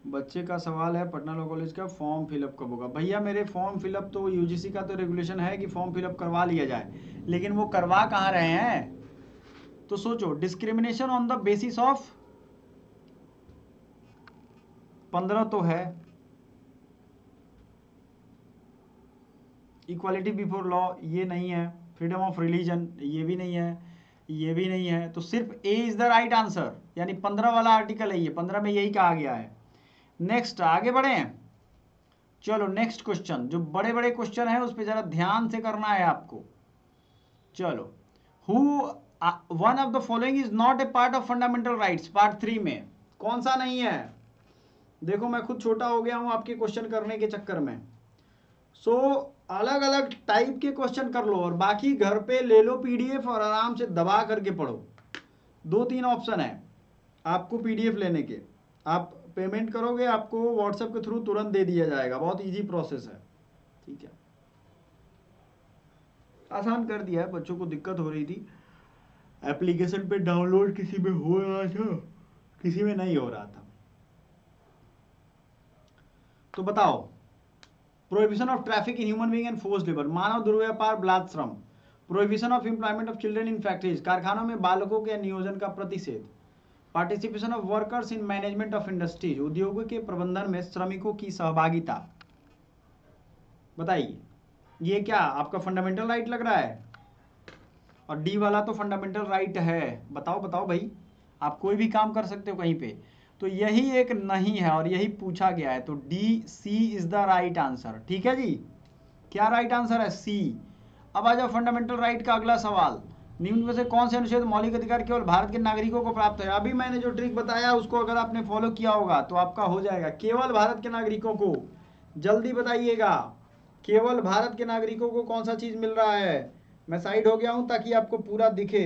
बच्चे का सवाल है पटना लॉ कॉलेज का फॉर्म फिलअप कब होगा। भैया मेरे फॉर्म फिलअप तो यूजीसी का तो रेगुलेशन है कि फॉर्म फिलअप करवा लिया जाए, लेकिन वो करवा कहाँ रहे हैं। तो सोचो, discrimination on the basis of 15 तो है, इक्वालिटी बिफोर लॉ ये नहीं है, फ्रीडम ऑफ रिलीजन ये भी नहीं है, ये भी नहीं है, तो सिर्फ ए इज द राइट आंसर, यानी 15 वाला आर्टिकल है ये, 15 में यही कहा गया है। नेक्स्ट आगे बढ़े। चलो नेक्स्ट क्वेश्चन, जो बड़े बड़े क्वेश्चन है उस पर जरा ध्यान से करना है आपको। चलो, who one of the following is not A part of fundamental rights, part 3 में कौन सा नहीं है। देखो मैं खुद छोटा हो गया हूं आपके क्वेश्चन करने के चक्कर में। सो अलग अलग टाइप के क्वेश्चन कर लो और बाकी घर पे ले लो पीडीएफ और आराम से दबा करके पढ़ो। 2-3 ऑप्शन है आपको पीडीएफ लेने के, आप पेमेंट करोगे आपको व्हाट्सएप के थ्रू तुरंत दे दिया जाएगा, बहुत इजी प्रोसेस है। ठीक है, आसान कर दिया है, बच्चों को दिक्कत हो रही थी एप्लीकेशन पे डाउनलोड, किसी में हो रहा था किसी में नहीं हो रहा था। तो बताओ, prohibition of traffic in human being and forced labour, मानव दुर्व्यापार बलात् श्रम, prohibition of employment of children in factories, कारखानों में बालकों के नियोजन का प्रतिषेध, participation of workers in management of industries, उद्योगों के प्रबंधन में श्रमिकों की सहभागिता। बताइए ये क्या आपका फंडामेंटल राइट लग रहा है, और डी वाला तो फंडामेंटल राइट है। बताओ बताओ भाई, आप कोई भी काम कर सकते हो कहीं पे, तो यही एक नहीं है और यही पूछा गया है, तो D C is the right answer. ठीक है जी, क्या राइट आंसर है, सी। अब आ जाओ फंडामेंटल राइट का अगला सवाल, निम्न में से कौन से अनुच्छेद मौलिक अधिकार केवल भारत के नागरिकों को प्राप्त है। अभी मैंने जो ट्रिक बताया उसको अगर आपने फॉलो किया होगा तो आपका हो जाएगा, केवल भारत के नागरिकों को। जल्दी बताइएगा, केवल भारत के नागरिकों को कौन सा चीज मिल रहा है। मैं साइड हो गया हूं ताकि आपको पूरा दिखे।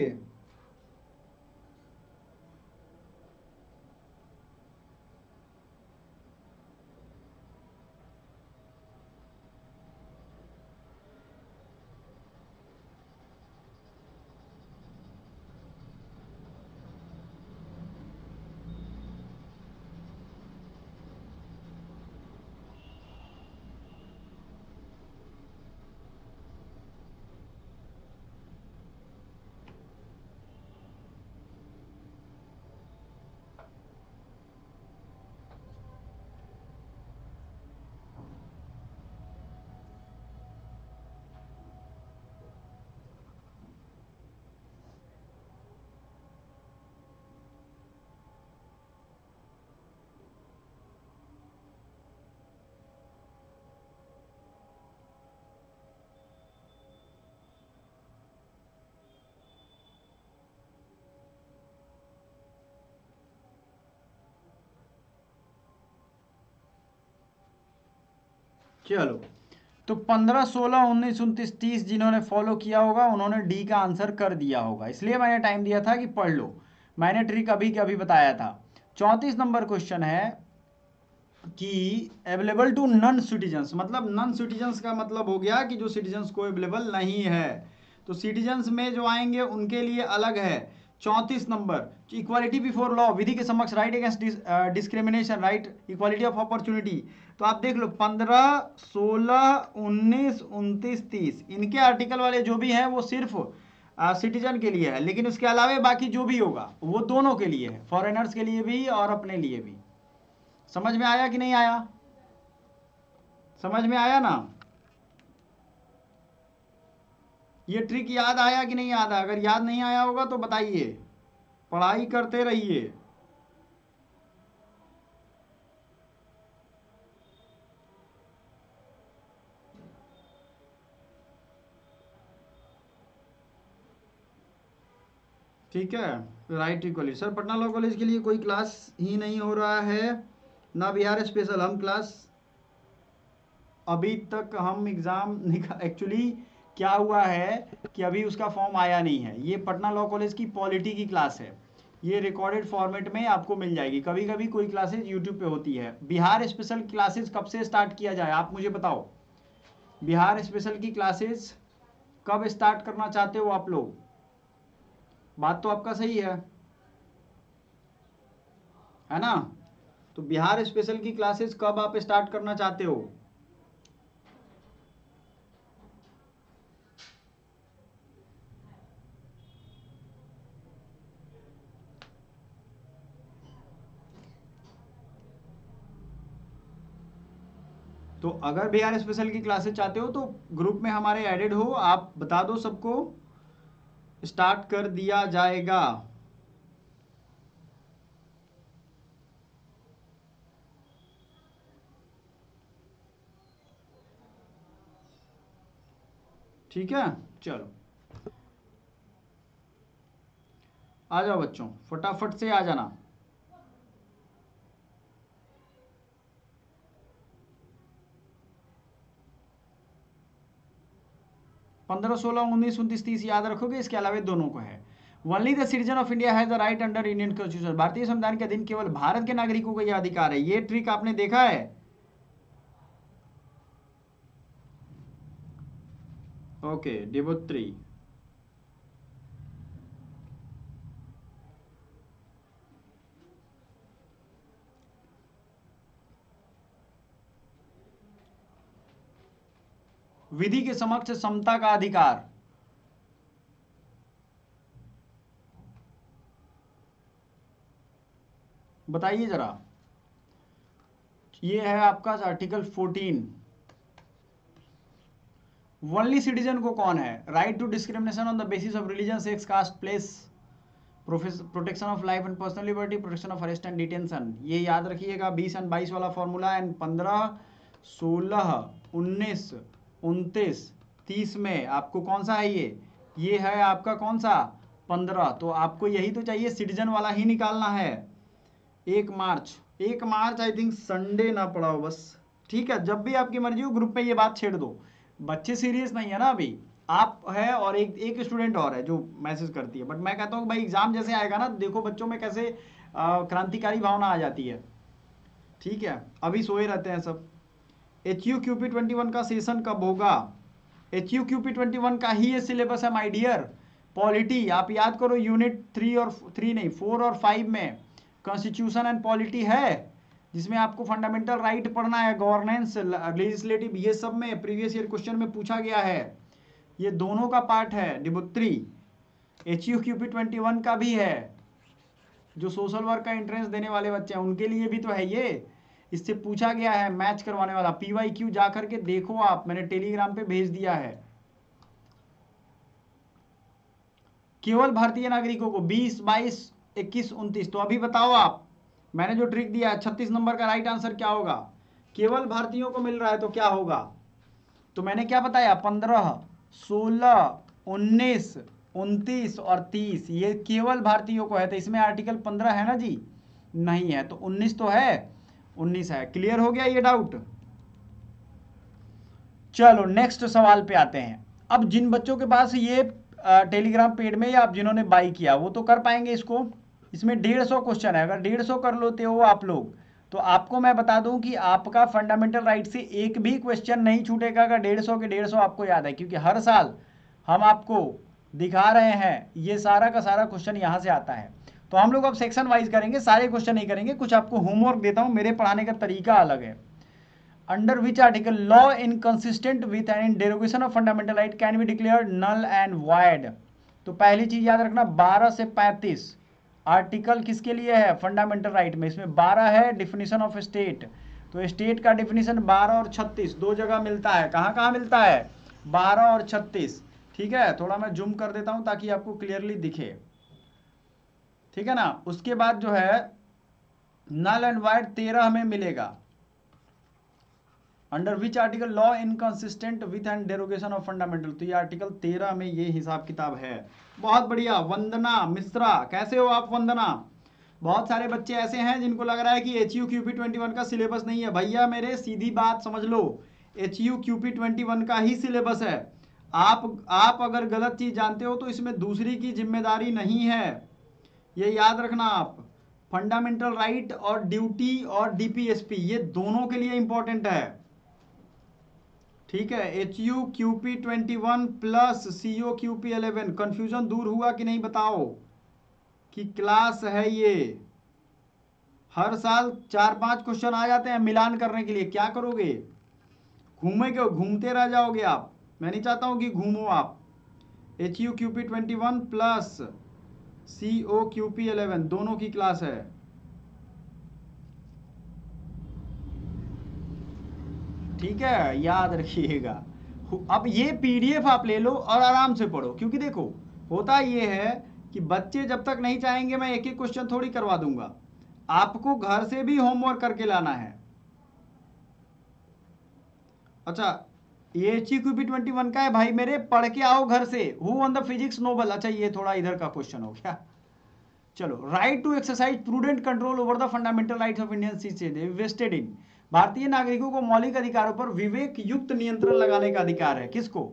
चलो, तो 15, 16, 19, 29, 30 जिन्होंने फॉलो किया होगा उन्होंने डी का आंसर कर दिया होगा, इसलिए मैंने टाइम दिया था कि पढ़ लो। मैंने ट्रिक अभी के अभी बताया था। 34 नंबर क्वेश्चन है कि अवेलेबल टू नॉन सिटीजन्स, मतलब नॉन सिटीजन्स का मतलब हो गया कि जो सिटीजन्स को अवेलेबल नहीं है, तो सिटीजन्स में जो आएंगे उनके लिए अलग है। 34 नंबर, इक्वालिटी बिफोर लॉ, विधि के समक्ष, right against discrimination, right, equality of opportunity. तो आप देख लो 15, 16, 19, 29, 30 इनके आर्टिकल वाले जो भी हैं वो सिर्फ सिटीजन के लिए है, लेकिन उसके अलावा बाकी जो भी होगा वो दोनों के लिए है, फॉरेनर्स के लिए भी और अपने लिए भी। समझ में आया कि नहीं आया, समझ में आया ना। ये ट्रिक याद आया कि नहीं याद आया, अगर याद नहीं आया होगा तो बताइए, पढ़ाई करते रहिए। ठीक है, right equally. Sir Patna law college के लिए कोई क्लास ही नहीं हो रहा है ना, बिहार स्पेशल, हम क्लास अभी तक हम एग्ज़ाम एक्चुअली क्या हुआ है कि अभी उसका फॉर्म आया नहीं है। ये पटना लॉ कॉलेज की पॉलिटी की क्लास है, ये रिकॉर्डेड फॉर्मेट में आपको मिल जाएगी। कभी कभी कोई क्लासेज यूट्यूब पे होती है। बिहार स्पेशल क्लासेज कब से स्टार्ट किया जाए, आप मुझे बताओ। बिहार स्पेशल की क्लासेज कब स्टार्ट करना चाहते हो आप लोग? बात तो आपका सही है ना? तो बिहार स्पेशल की क्लासेस कब आप स्टार्ट करना चाहते हो? तो अगर बिहार स्पेशल की क्लासेस चाहते हो तो ग्रुप में हमारे ऐडेड हो, आप बता दो सबको, स्टार्ट कर दिया जाएगा। ठीक है, चलो आ जाओ बच्चों, फटाफट से आ जाना। 15, 16, 19, 29, 30 याद रखोगे। इसके अलावा दोनों को है। Only the citizen of India has the right under Indian constitution. भारतीय संविधान के अधीन केवल भारत के नागरिकों को यह अधिकार है। ये ट्रिक आपने देखा है? ओके देवोत्री, विधि के समक्ष समता का अधिकार। बताइए जरा, ये है आपका आर्टिकल 14। ओनली सिटीजन को कौन है? Right to discrimination on the basis of religion, sex, caste, place, protection of life and personal liberty, protection of arrest and detention. ये याद रखिएगा 20 एंड 22 वाला फॉर्मूला। एंड 15, 16, 19, 29, 30 में आपको कौन सा है? ये है आपका कौन सा? 15। तो आपको यही तो चाहिए, सिटीजन वाला ही निकालना है। 1 मार्च आई थिंक संडे ना पड़ा हो बस। ठीक है, जब भी आपकी मर्जी हो ग्रुप में ये बात छेड़ दो। बच्चे सीरियस नहीं है ना अभी, आप है और एक स्टूडेंट और है जो मैसेज करती है। बट मैं कहता हूँ भाई एग्जाम जैसे आएगा ना, देखो बच्चों में कैसे क्रांतिकारी भावना आ जाती है। ठीक है, अभी सोए रहते हैं सब। HUQP21 का सेशन कब होगा? HUQP21 का ही ये सिलेबस है माय डियर। पॉलिटी आप याद करो, यूनिट 3 और 3 नहीं 4 और 5 में कॉन्स्टिट्यूशन एंड पॉलिटी है, जिसमें आपको फंडामेंटल राइट पढ़ना है, गवर्नेंस, लेजिस्लेटिव, ये सब में प्रीवियस ईयर क्वेश्चन में पूछा गया है। ये दोनों का पार्ट है डिबुत्री। HUQP21 का भी है, जो सोशल वर्क का एंट्रेंस देने वाले बच्चे हैं उनके लिए भी तो है ये। इससे पूछा गया है, मैच करवाने वाला। PYQ जा करके देखो आप, मैंने टेलीग्राम पे भेज दिया है। केवल भारतीय नागरिकों को 20, 22, 21, 29। तो अभी बताओ आप, मैंने जो ट्रिक दिया है 36 नंबर का राइट आंसर क्या होगा? केवल भारतीयों को मिल रहा है तो क्या होगा? तो मैंने क्या बताया, 15, 16, 19, 29 और 30 ये केवल भारतीयों को है। तो इसमें आर्टिकल 15 है ना जी? नहीं है, तो 19 तो है, 19 है। क्लियर हो गया ये डाउट? चलो नेक्स्ट सवाल पे आते हैं। अब जिन बच्चों के पास ये टेलीग्राम पेड में या आप जिन्होंने बाई किया वो तो कर पाएंगे इसको। इसमें 150 क्वेश्चन है। अगर 150 कर लेते हो आप लोग, तो आपको मैं बता दूं कि आपका फंडामेंटल राइट से एक भी क्वेश्चन नहीं छूटेगा। अगर 150 के 150 आपको याद है, क्योंकि हर साल हम आपको दिखा रहे हैं ये सारा का सारा क्वेश्चन यहाँ से आता है। तो हम लोग अब सेक्शन वाइज करेंगे, सारे क्वेश्चन नहीं करेंगे। कुछ आपको होमवर्क देता हूँ, मेरे पढ़ाने का तरीका अलग है। Under which article law inconsistent with and in derogation of fundamental right can be declared null and void? तो पहली चीज याद रखना, 12 से 35 आर्टिकल किसके लिए है? फंडामेंटल राइट में। इसमें 12 है डिफिनीशन ऑफ स्टेट। तो स्टेट का डिफिनीशन 12 और 36 दो जगह मिलता है। कहाँ कहाँ मिलता है? 12 और 36। ठीक है, थोड़ा मैं जूम कर देता हूं ताकि आपको क्लियरली दिखे। ठीक है ना? उसके बाद जो है नल एंड वाइड 13 में मिलेगा। Under which article law inconsistent with and derogation of fundamental. तो ये आर्टिकल 13 में ये हिसाब किताब है। बहुत बढ़िया। वंदना मिश्रा, कैसे हो आप वंदना? बहुत सारे बच्चे ऐसे हैं जिनको लग रहा है कि HUQP21 का सिलेबस नहीं है। भैया मेरे सीधी बात समझ लो, HUQP21 का ही सिलेबस है। आप अगर गलत चीज जानते हो तो इसमें दूसरी की जिम्मेदारी नहीं है। ये याद रखना आप, फंडामेंटल राइट और ड्यूटी और डीपीएसपी ये दोनों के लिए इंपॉर्टेंट है। ठीक है, HUQP21 प्लस COQP11, कंफ्यूजन दूर हुआ कि नहीं बताओ कि क्लास है ये। हर साल 4-5 क्वेश्चन आ जाते हैं मिलान करने के लिए, क्या करोगे? घूमे क्यों, घूमते रह जाओगे आप। मैं नहीं चाहता हूं कि घूमो आप। HUQP21 प्लस COQP11 दोनों की क्लास है। ठीक है, याद रखिएगा। अब ये PDF आप ले लो और आराम से पढ़ो, क्योंकि देखो होता ये है कि बच्चे जब तक नहीं चाहेंगे मैं एक एक क्वेश्चन थोड़ी करवा दूंगा, आपको घर से भी होमवर्क करके लाना है। अच्छा, ये HUQP21 का है भाई मेरे, पढ़ के आओ घर से। Who on the physics Nobel, अच्छा ये थोड़ा इधर का क्वेश्चन हो गया। चलो, right to exercise prudent control over the fundamental rights of Indian citizen vested in, भारतीय नागरिकों को मौलिक अधिकारों पर विवेक युक्त नियंत्रण लगाने का अधिकार है। किसको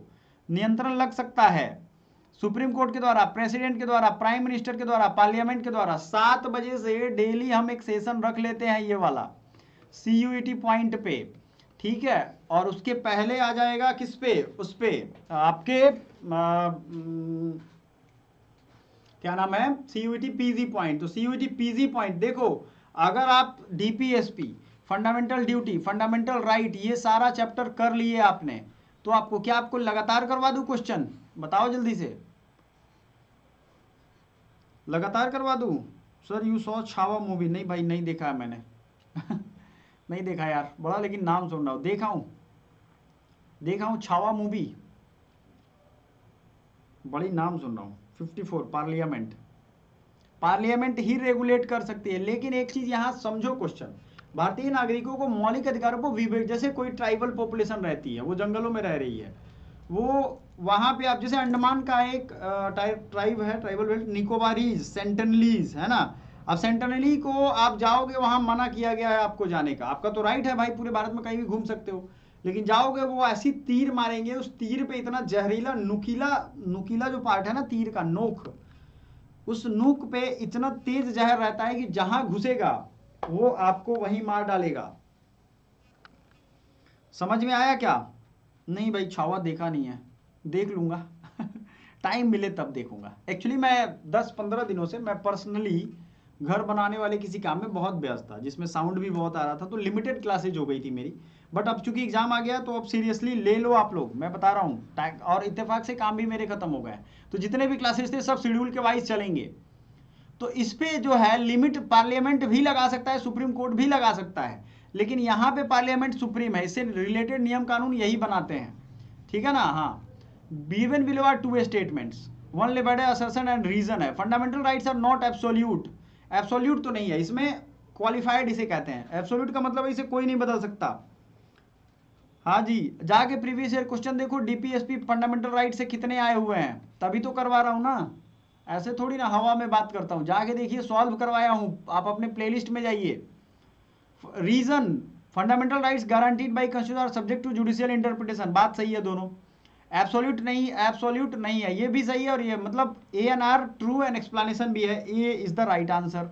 नियंत्रण लग सकता है? सुप्रीम कोर्ट के द्वारा, प्रेसिडेंट के द्वारा, प्राइम मिनिस्टर के द्वारा, पार्लियामेंट के द्वारा। 7 बजे से डेली हम एक सेशन रख लेते हैं ये वाला CUET पॉइंट पे, ठीक है। और उसके पहले आ जाएगा किस पे, उस पे आपके क्या नाम है, CUET PG पॉइंट। तो CUET PG पॉइंट देखो, अगर आप DPSP, fundamental duty, fundamental right, ये सारा चैप्टर कर लिए आपने, तो आपको क्या, आपको लगातार करवा दूं क्वेश्चन? बताओ जल्दी से, लगातार करवा दूं? Sir you saw Chhaava movie? नहीं भाई, नहीं देखा है मैंने। नहीं देखा यार, बड़ा लेकिन नाम सुन रहा हूं। देखा हूं छावा मूवी, बड़ी नाम सुन रहा हूं। 54 पार्लियामेंट, पार्लियामेंट ही रेगुलेट कर सकती है। लेकिन एक चीज यहां समझो, क्वेश्चन, भारतीय नागरिकों को मौलिक अधिकारों को विवेक, जैसे कोई ट्राइबल पॉपुलेशन रहती है, वो जंगलों में रह रही है, वो वहां पे आप, जैसे अंडमान का एक ट्राइब है, ट्राइबल बेल्ट, निकोबारीज, सेंटनलीज, है ना। अब सेंटनली को आप जाओगे, वहां मना किया गया है आपको जाने का। आपका तो राइट है भाई, पूरे भारत में कहीं भी घूम सकते हो, लेकिन जाओगे वो ऐसी तीर मारेंगे, उस तीर पे इतना जहरीला नुकीला, नुकीला जो पार्ट है ना तीर का, नोक, उस नूक पे इतना तेज जहर रहता है कि जहां घुसेगा वो आपको वहीं मार डालेगा। समझ में आया क्या? नहीं भाई, छावा देखा नहीं है, देख लूंगा। टाइम मिले तब देखूंगा। एक्चुअली मैं 10-15 दिनों से मैं पर्सनली घर बनाने वाले किसी काम में बहुत व्यस्त था, जिसमें साउंड भी बहुत आ रहा था, तो लिमिटेड क्लासेज हो गई थी मेरी। बट अब चूंकि एग्जाम आ गया, तो अब सीरियसली ले लो आप लोग, मैं बता रहा हूँ। और इत्तेफाक से काम भी मेरे खत्म हो गए, तो जितने भी क्लासेस थे सब शेड्यूल के वाइज चलेंगे। तो इस पे जो है लिमिट पार्लियामेंट भी लगा सकता है, सुप्रीम कोर्ट भी लगा सकता है, लेकिन यहां पे पार्लियामेंट सुप्रीम है, इससे रिलेटेड नियम कानून यही बनाते हैं, ठीक है ना। हाँ, given below are two statements, one liberty assertion and reason है। Fundamental rights are not absolute, absolute तो नहीं है इसमें, क्वालिफाइड इसे कहते हैं। एब्सोल्यूट का मतलब इसे कोई नहीं बदल सकता। हाँ जी, जाके प्रीवियस ईयर क्वेश्चन देखो, डीपीएसपी फंडामेंटल राइट से कितने आए हुए हैं, तभी तो करवा रहा हूं ना, ऐसे थोड़ी ना हवा में बात करता हूं। जाके देखिए, सॉल्व करवाया हूं, आप अपने प्लेलिस्ट में जाइए। Reason, fundamental rights guaranteed by constitution are subject to judicial interpretation, बात सही है दोनों। एब्सोल्यूट नहीं, एब्सोल्यूट नहीं है, ये भी सही है, और ये मतलब ANR ट्रू एंड एक्सप्लेनेशन भी है, ए इज द राइट आंसर।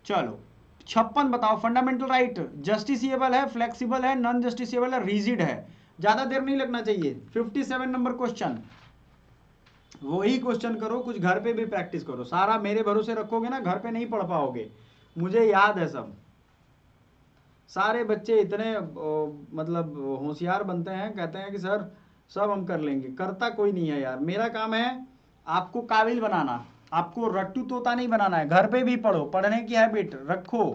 चलो 56 बताओ, फंडामेंटल राइट जस्टिसिएबल है, फ्लेक्सिबल है, नॉन जस्टिसिएबल है, रिजिड है? ज्यादा देर नहीं लगना चाहिए। 57 नंबर क्वेश्चन, वही क्वेश्चन करो, कुछ घर पे भी प्रैक्टिस करो। सारा मेरे भरोसे रखोगे ना, घर पे नहीं पढ़ पाओगे, मुझे याद है सब। सारे बच्चे इतने मतलब होशियार बनते हैं, कहते हैं कि सर सब हम कर लेंगे, करता कोई नहीं है यार। मेरा काम है आपको काबिल बनाना, आपको रट्टू तोता नहीं बनाना है। घर पे भी पढ़ो, पढ़ने की हैबिट रखो,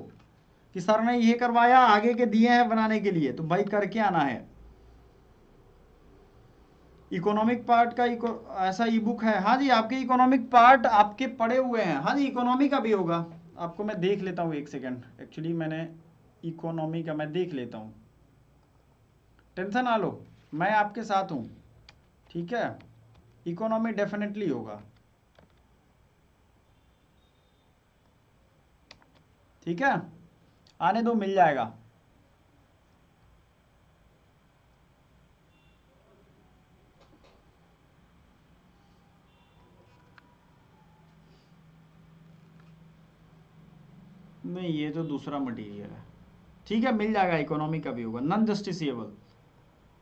कि सर ने ये करवाया, आगे के दिए हैं बनाने के लिए, तो भाई करके आना है। इकोनॉमिक पार्ट का ऐसा ई बुक है, हाँ जी, आपके इकोनॉमिक पार्ट आपके पड़े हुए हैं। हाँ जी, इकोनॉमी का भी होगा, आपको मैं देख लेता हूँ एक सेकेंड। एक्चुअली मैंने इकोनॉमी का मैं देख लेता हूँ, टेंशन ना लो, मैं आपके साथ हूँ, ठीक है। इकोनॉमी डेफिनेटली होगा, ठीक है, आने दो, मिल जाएगा। नहीं, ये तो दूसरा मटेरियल है। ठीक है, मिल जाएगा, इकोनॉमी का भी होगा। नॉन जस्टिसिएबल,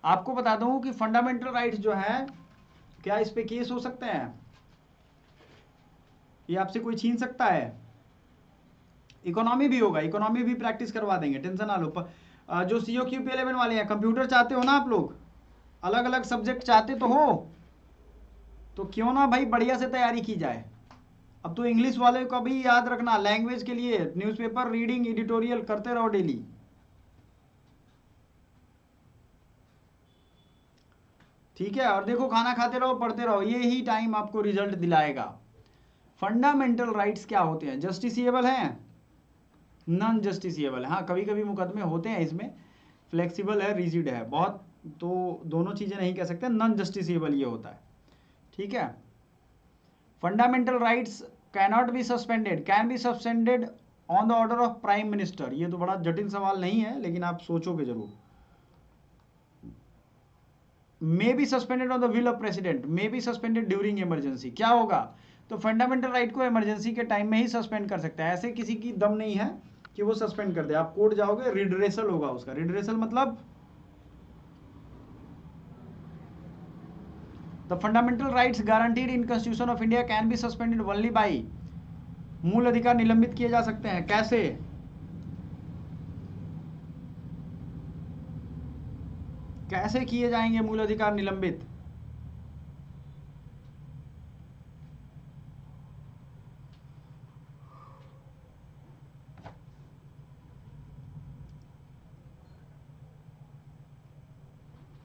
आपको बता दूं कि फंडामेंटल राइट्स जो है, क्या इस पे केस हो सकते हैं? ये आपसे कोई छीन सकता है? इकोनॉमी भी होगा, इकोनॉमी भी प्रैक्टिस करवा देंगे, टेंशन ना लो। जो COQP11 वाले हैं, कंप्यूटर चाहते हो ना आप लोग, अलग अलग सब्जेक्ट चाहते तो हो, तो क्यों ना भाई बढ़िया से तैयारी की जाए। अब तो इंग्लिश वाले को भी याद रखना, लैंग्वेज के लिए न्यूज़पेपर रीडिंग एडिटोरियल करते रहो डेली। ठीक है, और देखो खाना खाते रहो, पढ़ते रहो, ये ही टाइम आपको रिजल्ट दिलाएगा। फंडामेंटल राइट्स क्या होते हैं? जस्टिसिएबल हैं, नॉन जस्टिसिएबल है। हाँ, कभी कभी मुकदमे होते हैं इसमें, फ्लेक्सिबल है, रिजिड है बहुत, तो दोनों चीज़ें नहीं कह सकते। नॉन जस्टिसिएबल ये होता है। ठीक है, fundamental rights cannot be suspended, can be suspended on the order of prime minister. ये तो बड़ा जटिल सवाल नहीं है, लेकिन आप सोचोगे जरूर। May be suspended on the will of president, may be suspended during emergency. क्या होगा? तो फंडामेंटल राइट को इमरजेंसी के टाइम में ही सस्पेंड कर सकता है, ऐसे किसी की दम नहीं है कि वो सस्पेंड कर दे। आप कोर्ट जाओगे, रिड्रेसल होगा उसका। रिड्रेसल मतलब the fundamental rights guaranteed in constitution of India can be suspended only by, मूल अधिकार निलंबित किए जा सकते हैं। कैसे? कैसे किए जाएंगे मूल अधिकार निलंबित?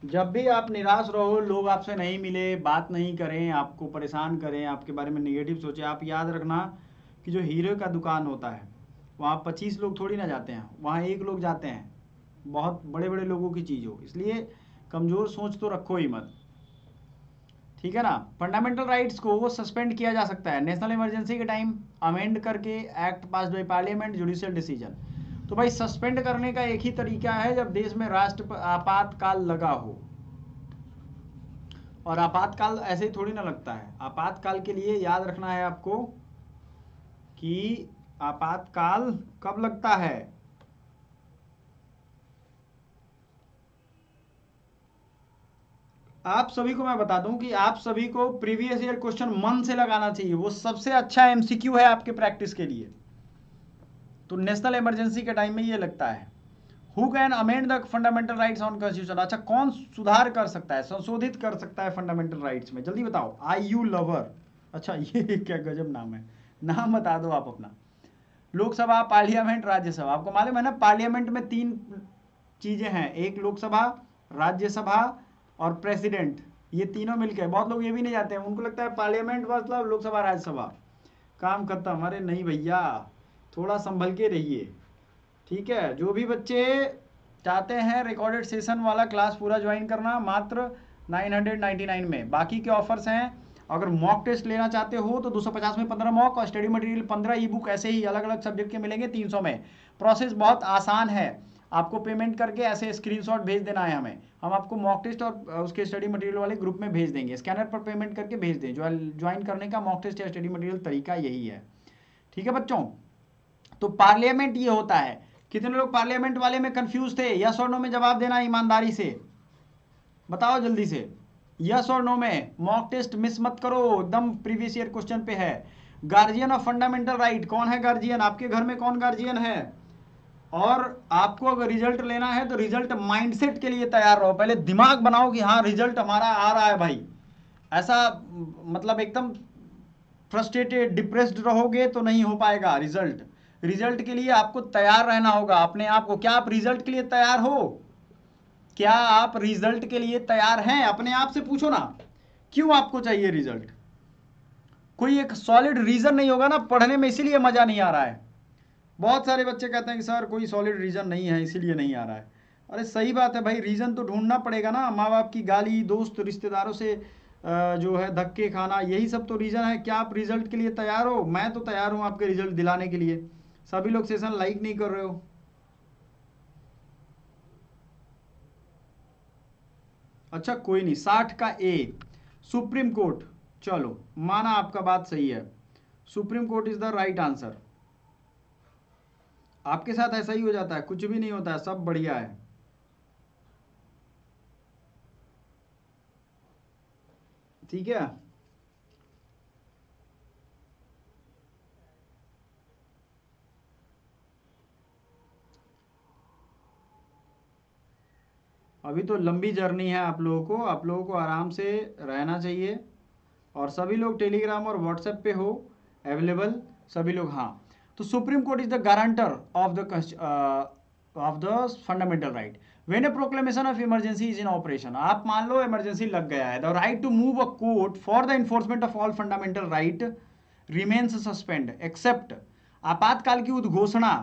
जब भी आप निराश रहो, लोग आपसे नहीं मिले, बात नहीं करें, आपको परेशान करें, आपके बारे में नेगेटिव सोचे, आप याद रखना कि जो हीरो का दुकान होता है वहाँ 25 लोग थोड़ी ना जाते हैं, वहाँ 1 लोग जाते हैं। बहुत बड़े बड़े लोगों की चीज़ हो, इसलिए कमज़ोर सोच तो रखो ही मत। ठीक है ना? फंडामेंटल राइट्स को सस्पेंड किया जा सकता है नेशनल इमरजेंसी के टाइम, अमेंड करके, act pass by parliament, judicial decision. तो भाई सस्पेंड करने का एक ही तरीका है, जब देश में राष्ट्र आपातकाल लगा हो। और आपातकाल ऐसे ही थोड़ी ना लगता है। आपातकाल के लिए याद रखना है आपको कि आपातकाल कब लगता है। आप सभी को मैं बता दूं कि आप सभी को प्रीवियस ईयर क्वेश्चन मन से लगाना चाहिए, वो सबसे अच्छा MCQ है आपके प्रैक्टिस के लिए। तो नेशनल इमरजेंसी के टाइम में ये लगता है। Who can amend the fundamental rights on constitution? अच्छा, कौन सुधार कर सकता है, संशोधित कर सकता है फंडामेंटल राइट्स में? जल्दी बताओ। IU लवर, अच्छा ये क्या गजब नाम है, नाम बता दो आप अपना। लोकसभा, पार्लियामेंट, राज्यसभा। आपको मालूम है ना, पार्लियामेंट में 3 चीजें हैं, एक लोकसभा, राज्यसभा और प्रेसिडेंट। ये तीनों मिलकर, बहुत लोग ये भी नहीं जाते हैं, उनको लगता है पार्लियामेंट मतलब लोकसभा राज्यसभा, काम खत्म। अरे नहीं भैया, थोड़ा संभल के रहिए। ठीक है, जो भी बच्चे चाहते हैं रिकॉर्डेड सेशन वाला क्लास पूरा ज्वाइन करना, मात्र 999 में। बाकी के ऑफर्स हैं, अगर मॉक टेस्ट लेना चाहते हो तो 250 में 15 मॉक और स्टडी मटेरियल 15 ई बुक, ऐसे ही अलग अलग सब्जेक्ट के मिलेंगे 300 में। प्रोसेस बहुत आसान है, आपको पेमेंट करके ऐसे स्क्रीनशॉट भेज देना है हमें, हम आपको मॉक टेस्ट और उसके स्टडी मटेरियल वाले ग्रुप में भेज देंगे। स्कैनर पर पेमेंट करके भेज दें। ज्वाइन करने का मॉक टेस्ट या स्टडी मटेरियल तरीका यही है। ठीक है बच्चों, तो पार्लियामेंट ये होता है। कितने लोग पार्लियामेंट वाले में कंफ्यूज थे? यस और नो में जवाब देना ईमानदारी से, बताओ जल्दी से। यस और नो में, मॉक टेस्ट मिस मत करो, एकदम प्रीवियस ईयर क्वेश्चन पे है। गार्जियन ऑफ फंडामेंटल राइट, कौन है गार्जियन? आपके घर में कौन गार्जियन है? और आपको अगर रिजल्ट लेना है तो रिजल्ट माइंडसेट के लिए तैयार रहो। पहले दिमाग बनाओ कि हाँ रिजल्ट हमारा आ रहा है भाई। ऐसा मतलब एकदम फ्रस्ट्रेटेड, डिप्रेस्ड रहोगे तो नहीं हो पाएगा रिजल्ट। रिजल्ट के लिए आपको तैयार रहना होगा अपने आप को। क्या आप रिजल्ट के लिए तैयार हो? क्या आप रिजल्ट के लिए तैयार हैं? अपने आप से पूछो ना, क्यों आपको चाहिए रिजल्ट? कोई एक सॉलिड रीजन नहीं होगा ना पढ़ने में, इसीलिए मजा नहीं आ रहा है। बहुत सारे बच्चे कहते हैं कि सर कोई सॉलिड रीजन नहीं है इसीलिए नहीं आ रहा है। अरे सही बात है भाई, रीजन तो ढूंढना पड़ेगा ना। माँ बाप की गाली, दोस्त रिश्तेदारों से जो है धक्के खाना, यही सब तो रीजन है। क्या आप रिजल्ट के लिए तैयार हो? मैं तो तैयार हूं आपके रिजल्ट दिलाने के लिए। सभी लोग सेशन लाइक नहीं कर रहे हो। अच्छा कोई नहीं, 60 का A, सुप्रीम कोर्ट। चलो माना आपका बात सही है, supreme court is the right answer. आपके साथ ऐसा ही हो जाता है, कुछ भी नहीं होता है, सब बढ़िया है। ठीक है, अभी तो लंबी जर्नी है आप लोगों को आराम से रहना चाहिए। और सभी लोग टेलीग्राम और व्हाट्सएप पे हो अवेलेबल, सभी लोग। हाँ, तो supreme court is the guarantor of the fundamental right when a proclamation of emergency is in operation. आप मान लो इमरजेंसी लग गया है, the right to move a court for the enforcement of all fundamental right remains suspend except, आपातकाल की उद्घोषणा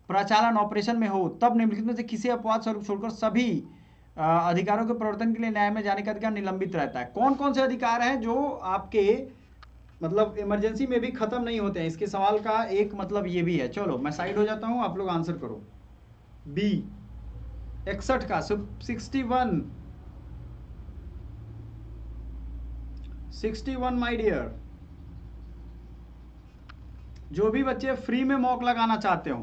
प्रचालन ऑपरेशन में हो तब निम्नलिखित में से किसी अपवाद स्वरूप छोड़कर सभी अधिकारों के प्रवर्तन के लिए न्याय में जाने का अधिकार निलंबित रहता है। कौन कौन से अधिकार हैं जो आपके मतलब इमरजेंसी में भी खत्म नहीं होते हैं? इसके सवाल का एक मतलब ये भी है। चलो मैं साइड हो जाता हूं, आप लोग आंसर करो। बी 61 का 61 माय डियर। जो भी बच्चे फ्री में मॉक लगाना चाहते हो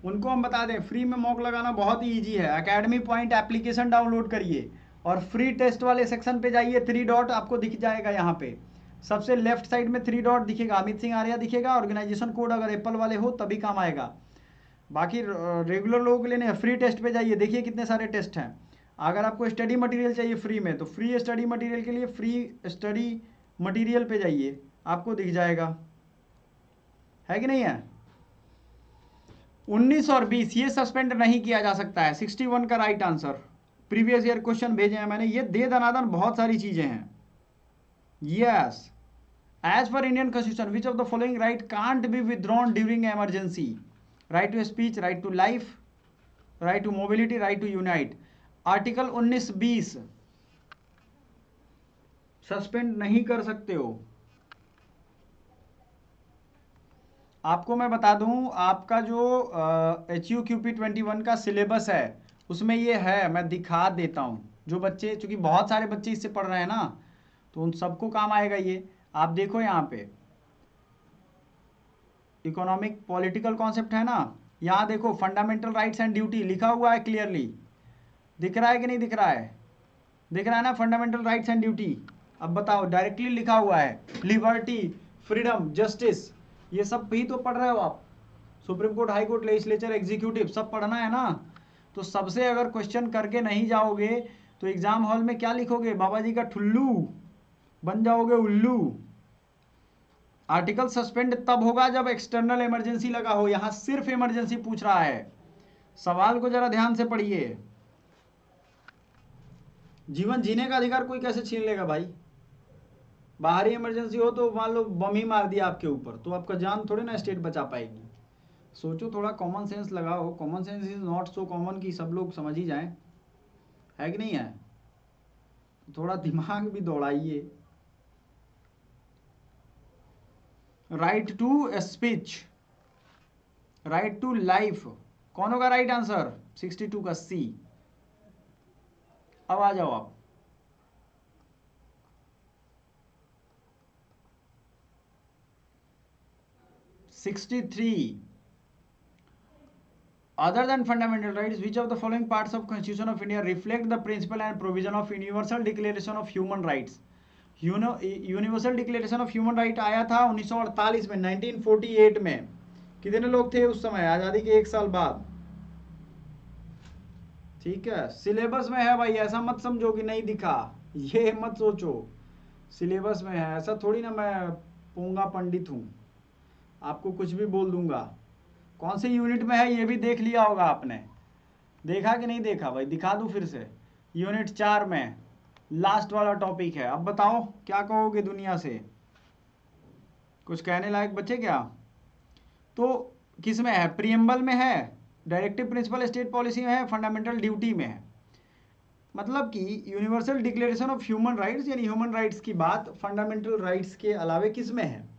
उनको हम बता दें, फ्री में मॉक लगाना बहुत ही ईजी है। एकेडमी पॉइंट एप्लीकेशन डाउनलोड करिए और फ्री टेस्ट वाले सेक्शन पे जाइए। 3 डॉट आपको दिख जाएगा, यहाँ पे सबसे लेफ्ट साइड में 3 डॉट दिखेगा, अमित सिंह आर्या दिखेगा। ऑर्गेनाइजेशन कोड अगर एप्पल वाले हो तभी काम आएगा, बाकी रेगुलर लोगों के लिए नहीं। फ्री टेस्ट पे जाइए, देखिए कितने सारे टेस्ट हैं। अगर आपको स्टडी मटेरियल चाहिए फ्री में, तो फ्री स्टडी मटेरियल के लिए फ्री स्टडी मटेरियल पे जाइए, आपको दिख जाएगा, है कि नहीं है? 19 और 20 ये सस्पेंड नहीं किया जा सकता है। 61 का right answer. Previous year question भेजे हैं मैंने, ये दे दनादन बहुत सारी चीजें हैं। Yes, as per Indian constitution which of the following right can't be withdrawn during emergency? Right to speech, right to life, right to mobility, right to unite. Article 19-20 suspend नहीं कर सकते हो। आपको मैं बता दूं, आपका जो HUQP 21 का सिलेबस है उसमें ये है, मैं दिखा देता हूं। जो बच्चे, चूंकि बहुत सारे बच्चे इससे पढ़ रहे हैं ना, तो उन सबको काम आएगा ये। आप देखो यहाँ पे इकोनॉमिक पॉलिटिकल कॉन्सेप्ट है ना, यहाँ देखो फंडामेंटल राइट्स एंड ड्यूटी लिखा हुआ है क्लियरली। दिख रहा है कि नहीं दिख रहा है? दिख रहा है ना, फंडामेंटल राइट्स एंड ड्यूटी। अब बताओ, डायरेक्टली लिखा हुआ है लिबर्टी, फ्रीडम, जस्टिस, ये सब भी तो पढ़ रहे हो आप। Supreme court, high court, legislature, executive, सब पढ़ना है ना। तो सबसे अगर क्वेश्चन करके नहीं जाओगे तो एग्जाम हॉल में क्या लिखोगे? बाबा जी का ठुल्लू बन जाओगे, उल्लू। आर्टिकल सस्पेंड तब होगा जब एक्सटर्नल इमरजेंसी लगा हो। यहां सिर्फ इमरजेंसी पूछ रहा है। सवाल को जरा ध्यान से पढ़िए। जीवन जीने का अधिकार कोई कैसे छीन लेगा भाई? बाहरी इमरजेंसी हो तो मान लो बम ही मार दिया आपके ऊपर, तो आपका जान थोड़ी ना स्टेट बचा पाएगी। सोचो, थोड़ा कॉमन सेंस लगाओ। Common sense is not so common कि सब लोग समझ ही जाएं, है कि नहीं है? थोड़ा दिमाग भी दौड़ाइए। Right to speech, right to life, कौन होगा राइट आंसर? 62 का सी। अब आ जाओ आप। (63) other than fundamental rights, which of the following parts of Constitution of India reflect the principle and provision of Universal Declaration of Human Rights? Universal declaration of human right आया था 1948 में, 1948 में। कितने लोग थे उस समय, आजादी के 1 साल बाद? ठीक है, सिलेबस में है भाई, ऐसा मत समझो कि नहीं दिखा, ये मत सोचो, सिलेबस में है। ऐसा थोड़ी ना मैं पोंगा पंडित हूं, आपको कुछ भी बोल दूंगा। कौन से यूनिट में है ये भी देख लिया होगा आपने, देखा कि नहीं देखा भाई? दिखा दूं फिर से, यूनिट 4 में लास्ट वाला टॉपिक है। अब बताओ क्या कहोगे दुनिया से? कुछ कहने लायक बचे क्या? तो किस में है? प्रीएम्बल में है, डायरेक्टिव प्रिंसिपल स्टेट पॉलिसी में है, फंडामेंटल ड्यूटी में है। मतलब कि universal declaration of human rights यानी ह्यूमन राइट्स की बात फंडामेंटल राइट्स के अलावे किस में है?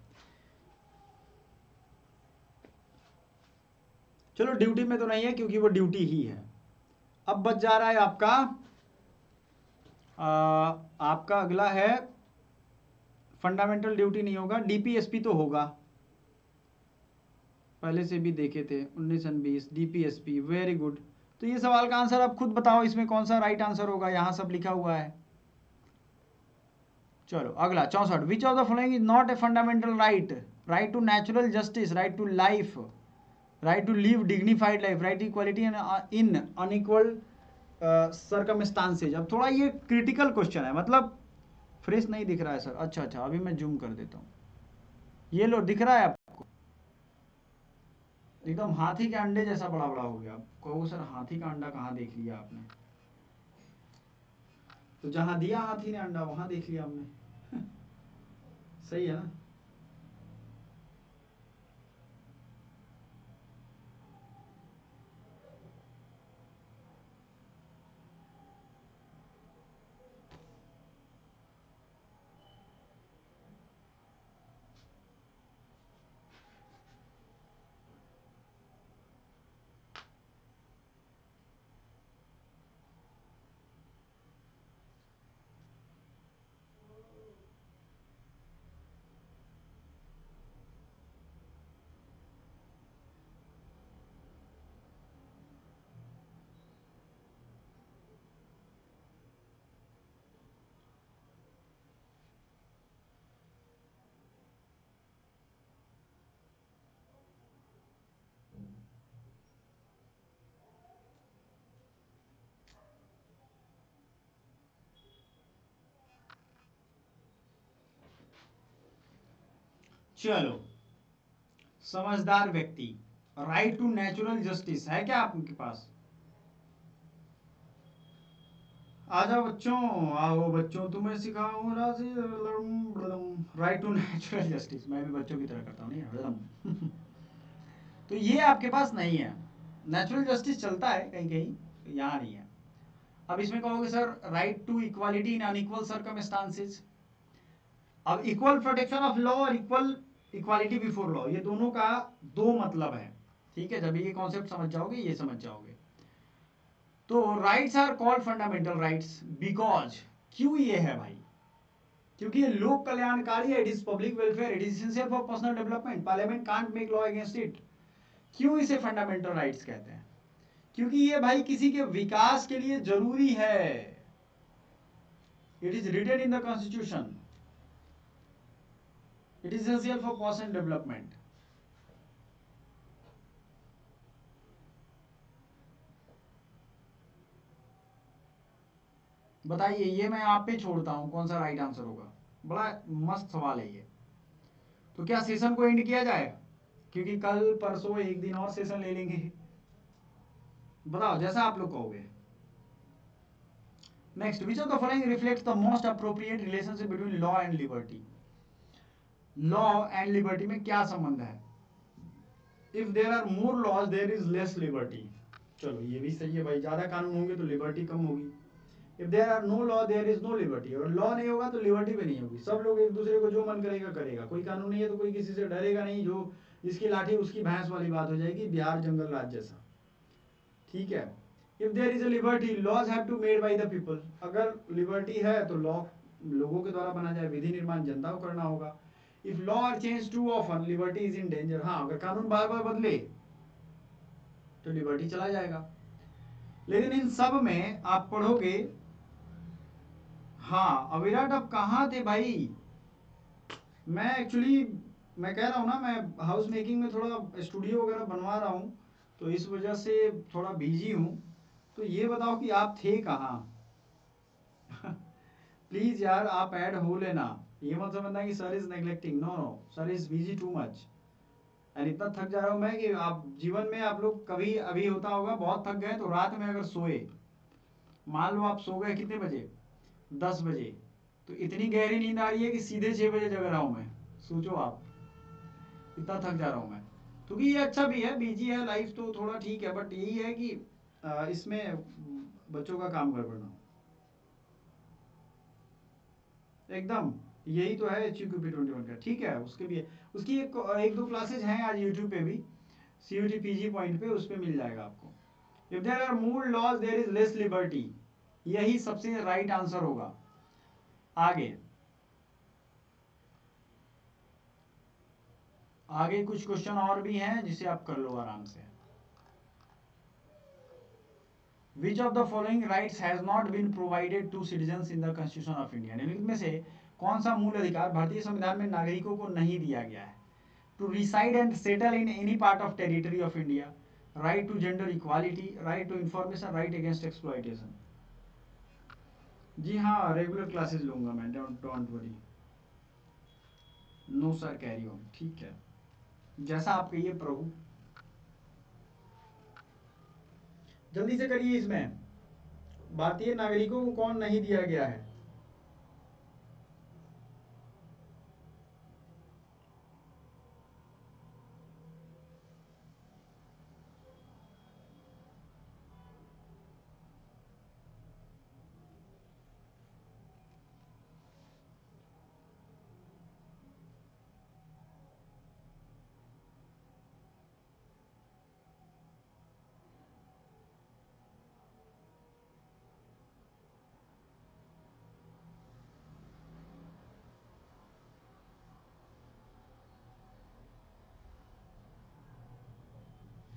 चलो ड्यूटी में तो नहीं है क्योंकि वो ड्यूटी ही है। अब बच जा रहा है आपका अगला है, फंडामेंटल ड्यूटी नहीं होगा, डीपीएसपी तो होगा। पहले से भी देखे थे 1920 डीपीएसपी, वेरी गुड। तो ये सवाल का आंसर आप खुद बताओ, इसमें कौन सा राइट आंसर होगा, यहाँ सब लिखा हुआ है। चलो अगला 64, which of the following is not a fundamental right? Right to natural justice, right to life, right to live dignified life, right to equality in unequal circumstances. अब थोड़ा ये क्रिटिकल क्वेश्चन है, मतलब फ्रेश नहीं दिख रहा है सर। अच्छा अच्छा, अभी मैं जूम कर देता हूँ। ये लो, दिख रहा है आपको? एकदम हाथी के अंडे जैसा बड़ा बड़ा हो गया। कहो सर हाथी का अंडा कहाँ देख लिया आपने? तो जहां दिया हाथी ने अंडा वहां देख लिया हमने। सही है ना? चलो, समझदार व्यक्ति, राइट टू नेचुरल जस्टिस है क्या आपके पास? आ जाओ बच्चों, आओ बच्चों, तुम्हें सिखाऊं राइट टू नेचुरल जस्टिस। मैं भी बच्चों की तरह करता हूँ, नहीं? तो ये आपके पास नहीं है। नेचुरल जस्टिस चलता है कहीं कहीं, तो यहाँ नहीं है। अब इसमें कहोगे sir right to equality in unequal circumstances. अब इक्वल प्रोटेक्शन ऑफ लॉ और इक्वल इक्वालिटी बिफोर लॉ, ये दोनों का दो मतलब है। ठीक है, जब ये कॉन्सेप्ट समझ जाओगे ये समझ जाओगे। तो rights are called fundamental rights because, क्यों ये है भाई? क्योंकि ये लोक कल्याणकारी है, it is public welfare, it is essential for personal development, parliament can't make law against it. क्यों इसे फंडामेंटल राइट्स कहते हैं? क्योंकि ये भाई किसी के विकास के लिए जरूरी है। It is written in the constitution, it is essential for personal development. बताइए, ये मैं आप पे छोड़ता हूं, कौन सा राइट आंसर होगा? बड़ा मस्त सवाल है ये। तो क्या सेशन को एंड किया जाए? क्योंकि कल परसों एक दिन और सेशन ले लेंगे। बताओ जैसा आप लोग कहोगे। Next, which of the following reflects the most appropriate relationship between law and liberty? Law and liberty में क्या संबंध है? If there are more laws there is less liberty. चलो ये भी सही है भाई, ज्यादा कानून होंगे तो लिबर्टी कम होगी। If there are no law there is no liberty, और लॉ नहीं होगा तो लिबर्टी भी नहीं होगी। सब लोग एक दूसरे को जो मन करेगा करेगा, कोई कानून नहीं है तो कोई किसी से डरेगा नहीं, जो जिसकी लाठी उसकी भैंस वाली बात हो जाएगी, बिहार जंगल राज जैसा। ठीक है, if there is a liberty laws have to made by the people. अगर लिबर्टी है तो लॉ लोगों के द्वारा बना जाए, विधि निर्माण जनता को करना होगा। If law are change to often liberty is in danger. हाँ, अगर कानून बार बार बदले तो लिबर्टी चला जाएगा। लेकिन इन सब में आप पढ़ोगे, हाँ अविराट अब कहाँ थे भाई? मैं एक्चुअली मैं कह रहा हूँ ना, मैं हाउस मेकिंग में थोड़ा स्टूडियो वगैरह बनवा रहा हूँ, तो इस वजह से थोड़ा बिजी हूँ। तो ये बताओ कि आप थे कहाँ? प्लीज यार आप ऐड हो लेना। ये मत समझना कि sir is neglecting, no no, sir is busy too much. And इतना थक जा रहा हूँ मैं कि आप जीवन में आप लोग कभी अभी होता होगा बहुत थक गए तो रात में अगर सोए, मान लो आप सो गए कितने बजे, 10 बजे, तो इतनी गहरी नींद आ रही है कि सीधे 6 बजे जग रहा हूँ मैं। सोचो आप, इतना थक जा रहा हूँ मैं। क्योंकि ये अच्छा भी है, बिजी है लाइफ तो थोड़ा ठीक है, बट यही है कि इसमें बच्चों का काम गड़बड़ना एकदम, यही तो है HQP21 का। ठीक है, उसके भी है, उसकी एक दो क्लासेज हैं आज यूट्यूब पे भी, CUT PG पॉइंट पे, उस पे मिल जाएगा आपको। If there are more laws there is less liberty, यही सबसे राइट आंसर होगा। आगे आगे कुछ क्वेश्चन और भी हैं जिसे आप कर लो आराम से। Which of the following rights has not been provided to citizens in the constitution of India, निम्नलिखित में से कौन सा मूल अधिकार भारतीय संविधान में नागरिकों को नहीं दिया गया है? To reside and settle in any part of territory of India, right to gender equality, right to information, right against exploitation. जी हाँ, रेगुलर क्लासेस लूंगा मैं, don't worry. No sir, carry on, ठीक है, जैसा आप कहिए प्रभु। जल्दी से करिए, इसमें भारतीय नागरिकों को कौन नहीं दिया गया है?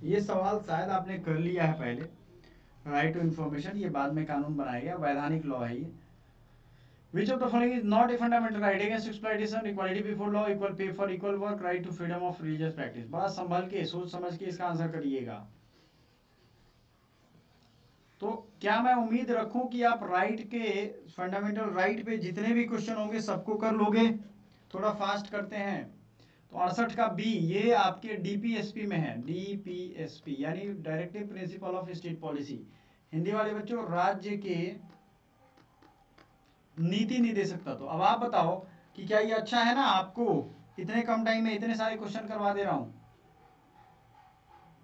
ये सवाल शायद आपने कर लिया है पहले। राइट टू इन्फॉर्मेशन ये बाद में कानून बनाया गया, वैधानिक लॉ है ये। Which of the following is not a fundamental right? Against exploitation, equality before law, equal pay for equal work, right to freedom of religious practice। बड़ा संभल के सोच समझ के इसका आंसर करिएगा। तो क्या मैं उम्मीद रखूं कि आप राइट के, फंडामेंटल राइट पे जितने भी क्वेश्चन होंगे सबको कर लोगे? थोड़ा फास्ट करते हैं। तो 68 का बी, ये आपके डीपीएसपी में है, डीपीएसपी यानी directive principle of state policy. Hindi वाले बच्चों, राज्य के नीति नहीं दे सकता। तो अब आप बताओ कि क्या ये अच्छा है ना, आपको इतने कम टाइम में इतने सारे क्वेश्चन करवा दे रहा हूं?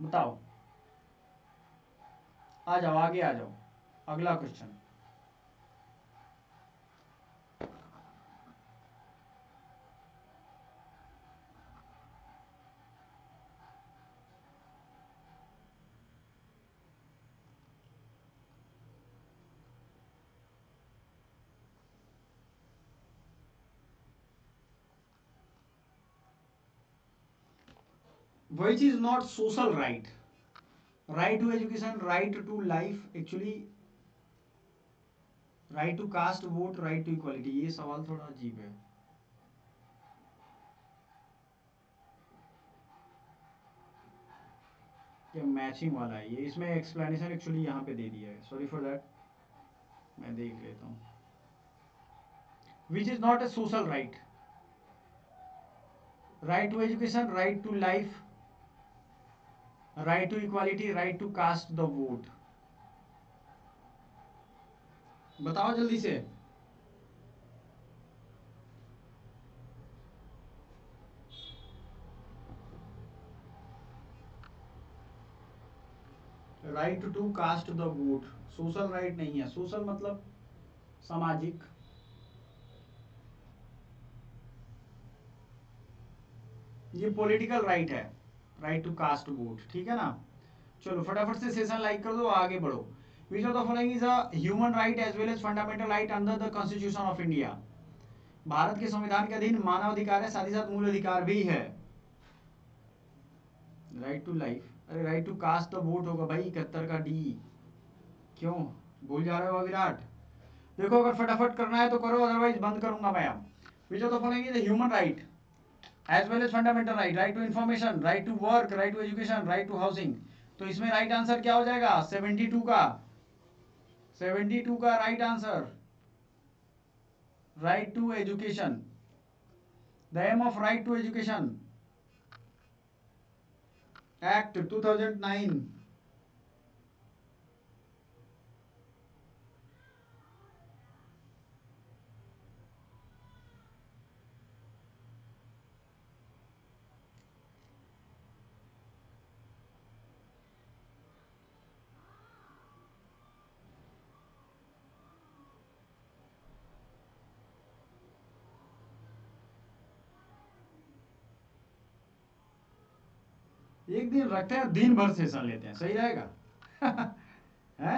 बताओ, आ जाओ, आगे आ जाओ, अगला question. Which is not social right? Right to education, right to life, actually right to cast vote, right to equality। ये सवाल थोड़ा अजीब है। ये मैचिंग वाला है, ये इसमें एक्सप्लेनेशन एक्चुअली यहाँ पे दे दिया है, सॉरी फॉर दैट, मैं देख लेता हूँ। Which is not a social right? Right to education, right to life, right to equality, right to cast the vote। बताओ जल्दी से। Right to cast the vote social right नहीं है। सोशल मतलब सामाजिक। ये पॉलिटिकल राइट है, राइट टू कास्ट वोट, ठीक है ना। चलो फटाफट से सेशन लाइक कर दो, आगे बढ़ो। Which of the following is a human right as well as fundamental right under the constitution of India? Bharat के संविधान के अधीन मानव अधिकार है, साथ ही साथ मूल अधिकार भी है। राइट टू लाइफ, अरे right to cast the vote होगा भाई, 71 का डी। क्यों भूल जा रहे हो विराट? देखो, अगर फटाफट करना है तो करो, अदरवाइज बंद करूंगा मैं। अब which of the following is human right as well as fundamental right? Right to information, right to work, right to education, right to housing. तो इसमें राइट आंसर क्या हो जाएगा? 72 का, 72 का right answer, right to education. The aim of right to education act 2009। एक दिन रखते हैं, दिन भर सेशन लेते हैं, सही रहेगा? है,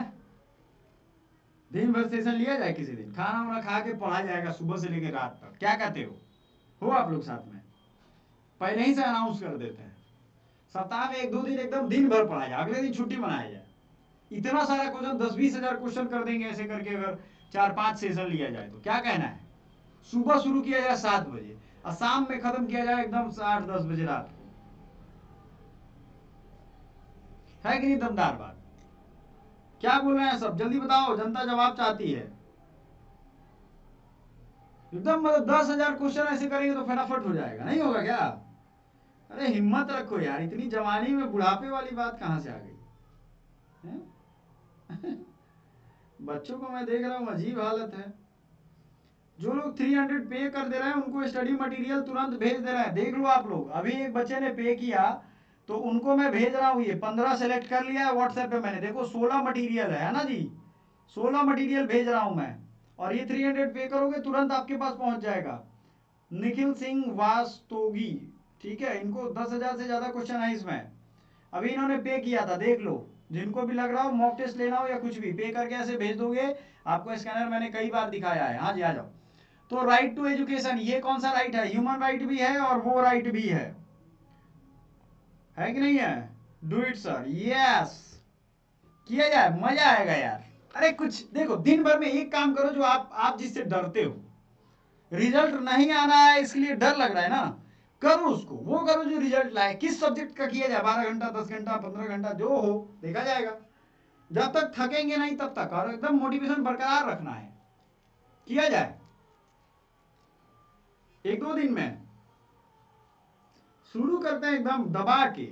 दिन भर सेशन लिया जाए, किसी दिन खाना वाना खा के पढ़ा जाएगा सुबह से लेकर रात तक। क्या कहते हो आप लोग साथ में? पहले ही से अनाउंस कर देते हैं। सप्ताह में 1-2 दिन एकदम दिन भर पढ़ाया जाए, अगले दिन छुट्टी मनाया जाए। इतना सारा क्वेश्चन, 10-20 हजार क्वेश्चन कर देंगे ऐसे करके, अगर 4-5 सेशन लिया जाए तो। क्या कहना है? सुबह शुरू किया जाए 7 बजे और शाम में खत्म किया जाए एकदम 8-10 बजे रात को। है कि नहीं दमदार बात? क्या बोल रहे हैं सब? जल्दी बताओ, जनता जवाब चाहती है। एकदम मतलब 10,000 क्वेश्चन ऐसे करेंगे तो फटाफट हो जाएगा, नहीं होगा क्या? अरे हिम्मत रखो यार, इतनी जवानी में बुढ़ापे वाली बात कहां से आ गई है? बच्चों को मैं देख रहा हूँ, अजीब हालत है। जो लोग 300 पे कर दे रहे हैं उनको स्टडी मटेरियल तुरंत भेज दे रहे हैं। देख लो आप लोग, अभी एक बच्चे ने पे किया तो उनको मैं भेज रहा हूँ, ये 15 सेलेक्ट कर लिया है व्हाट्सएप पे मैंने, देखो 16 मटेरियल है ना जी, 16 मटेरियल भेज रहा हूँ मैं। और ये 300 पे करोगे तुरंत आपके पास पहुंच जाएगा। निखिल सिंह वास्तोगी, ठीक है, इनको 10,000 से ज्यादा क्वेश्चन है इसमें। अभी इन्होंने पे किया था, देख लो। जिनको भी लग रहा हो मॉक टेस्ट लेना हो या कुछ भी, पे करके ऐसे भेज दोगे। आपको स्कैनर मैंने कई बार दिखाया है। हाँ जी, आ जाओ। तो राइट टू एजुकेशन, ये कौन सा राइट है? ह्यूमन राइट भी है और वो राइट भी है कि नहीं है? डू इट सर, यस, किया जाए, मजा आएगा यार। अरे कुछ देखो, दिन भर में एक काम करो जो आप जिससे डरते हो। रिजल्ट नहीं आना है इसके लिए डर लग रहा है ना, करो उसको, वो करो जो रिजल्ट लाए। किस सब्जेक्ट का किया जाए? 12 घंटा, 10 घंटा, 15 घंटा, जो हो देखा जाएगा। जब तक थकेंगे नहीं तब तक, और एकदम मोटिवेशन बरकरार रखना है। किया जाए 1-2 दिन में शुरू करते हैं एकदम दबा के,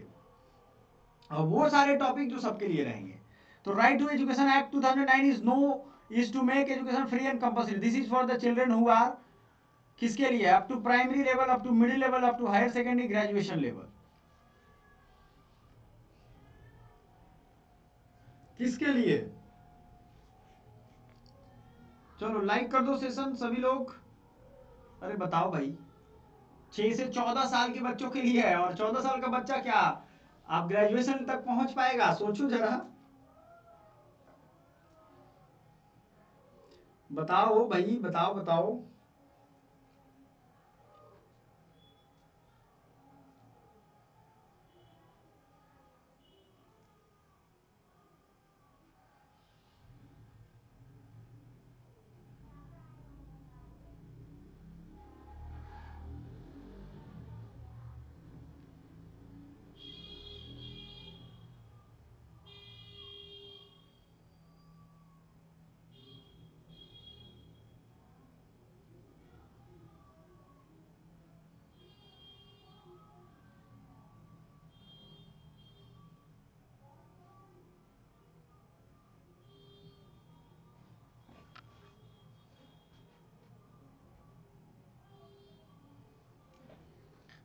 और वो सारे टॉपिक जो सबके लिए रहेंगे। तो right to education act 2009 is to make education free and compulsory. This is for the children who are, किसके लिए? Up to primary level, up to middle level, up to higher secondary, graduation level. किसके लिए? चलो like कर दो session सभी लोग। अरे बताओ भाई, 6 से 14 साल के बच्चों के लिए है, और 14 साल का बच्चा क्या आप ग्रेजुएशन तक पहुंच पाएगा? सोचो जरा, बताओ भाई, बताओ बताओ।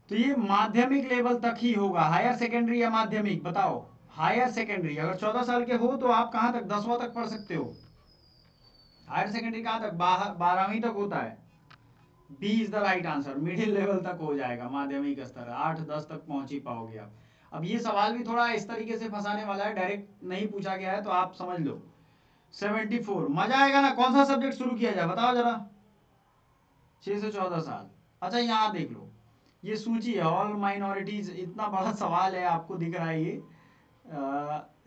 तो ये माध्यमिक लेवल तक ही होगा, हायर सेकेंडरी या माध्यमिक? बताओ। हायर सेकेंडरी, अगर 14 साल के हो तो आप कहां तक, 10वां तक पढ़ सकते हो। हायर सेकेंडरी कहां तक? 12वीं तक होता है। B is the right answer, middle level तक हो जाएगा, माध्यमिक स्तर 8-10 तक पहुंच ही पाओगे आप। अब ये सवाल भी थोड़ा इस तरीके से फंसाने वाला है, डायरेक्ट नहीं पूछा गया है, तो आप समझ लो। 74, मजा आएगा ना? कौन सा सब्जेक्ट शुरू किया जाए बताओ जरा। 6 से 14 साल। अच्छा यहाँ देख लो, ये सूची है, ऑल माइनॉरिटीज, इतना बड़ा सवाल है, आपको दिख रहा है ये।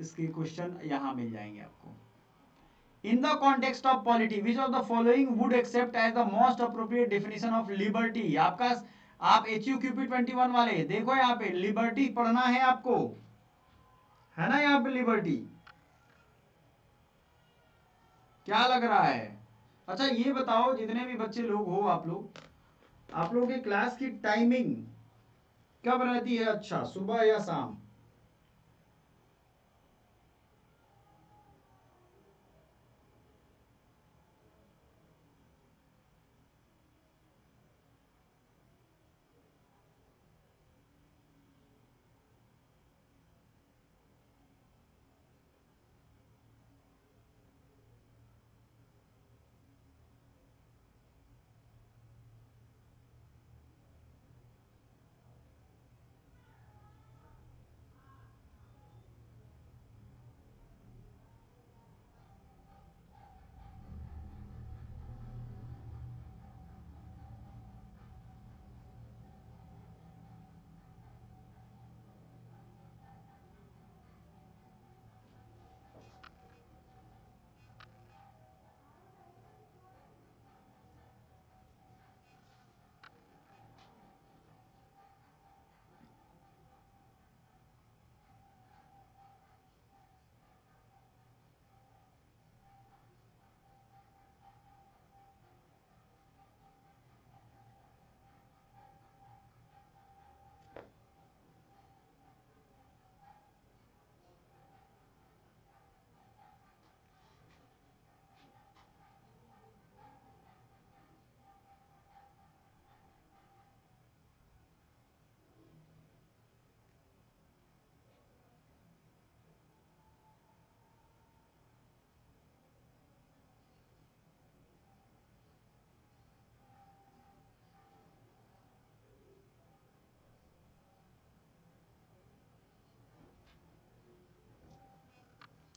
इसके क्वेश्चन यहाँ मिल जाएंगे आपको। In the context of polity, which of the following would accept as the most appropriate definition of liberty? आपका, आप HUQP 21 वाले देखो, यहाँ पे लिबर्टी पढ़ना है आपको, है ना? यहाँ पे लिबर्टी क्या लग रहा है? अच्छा ये बताओ, जितने भी बच्चे लोग हो, आप लोग की क्लास की टाइमिंग कब रहती है? अच्छा, सुबह या शाम?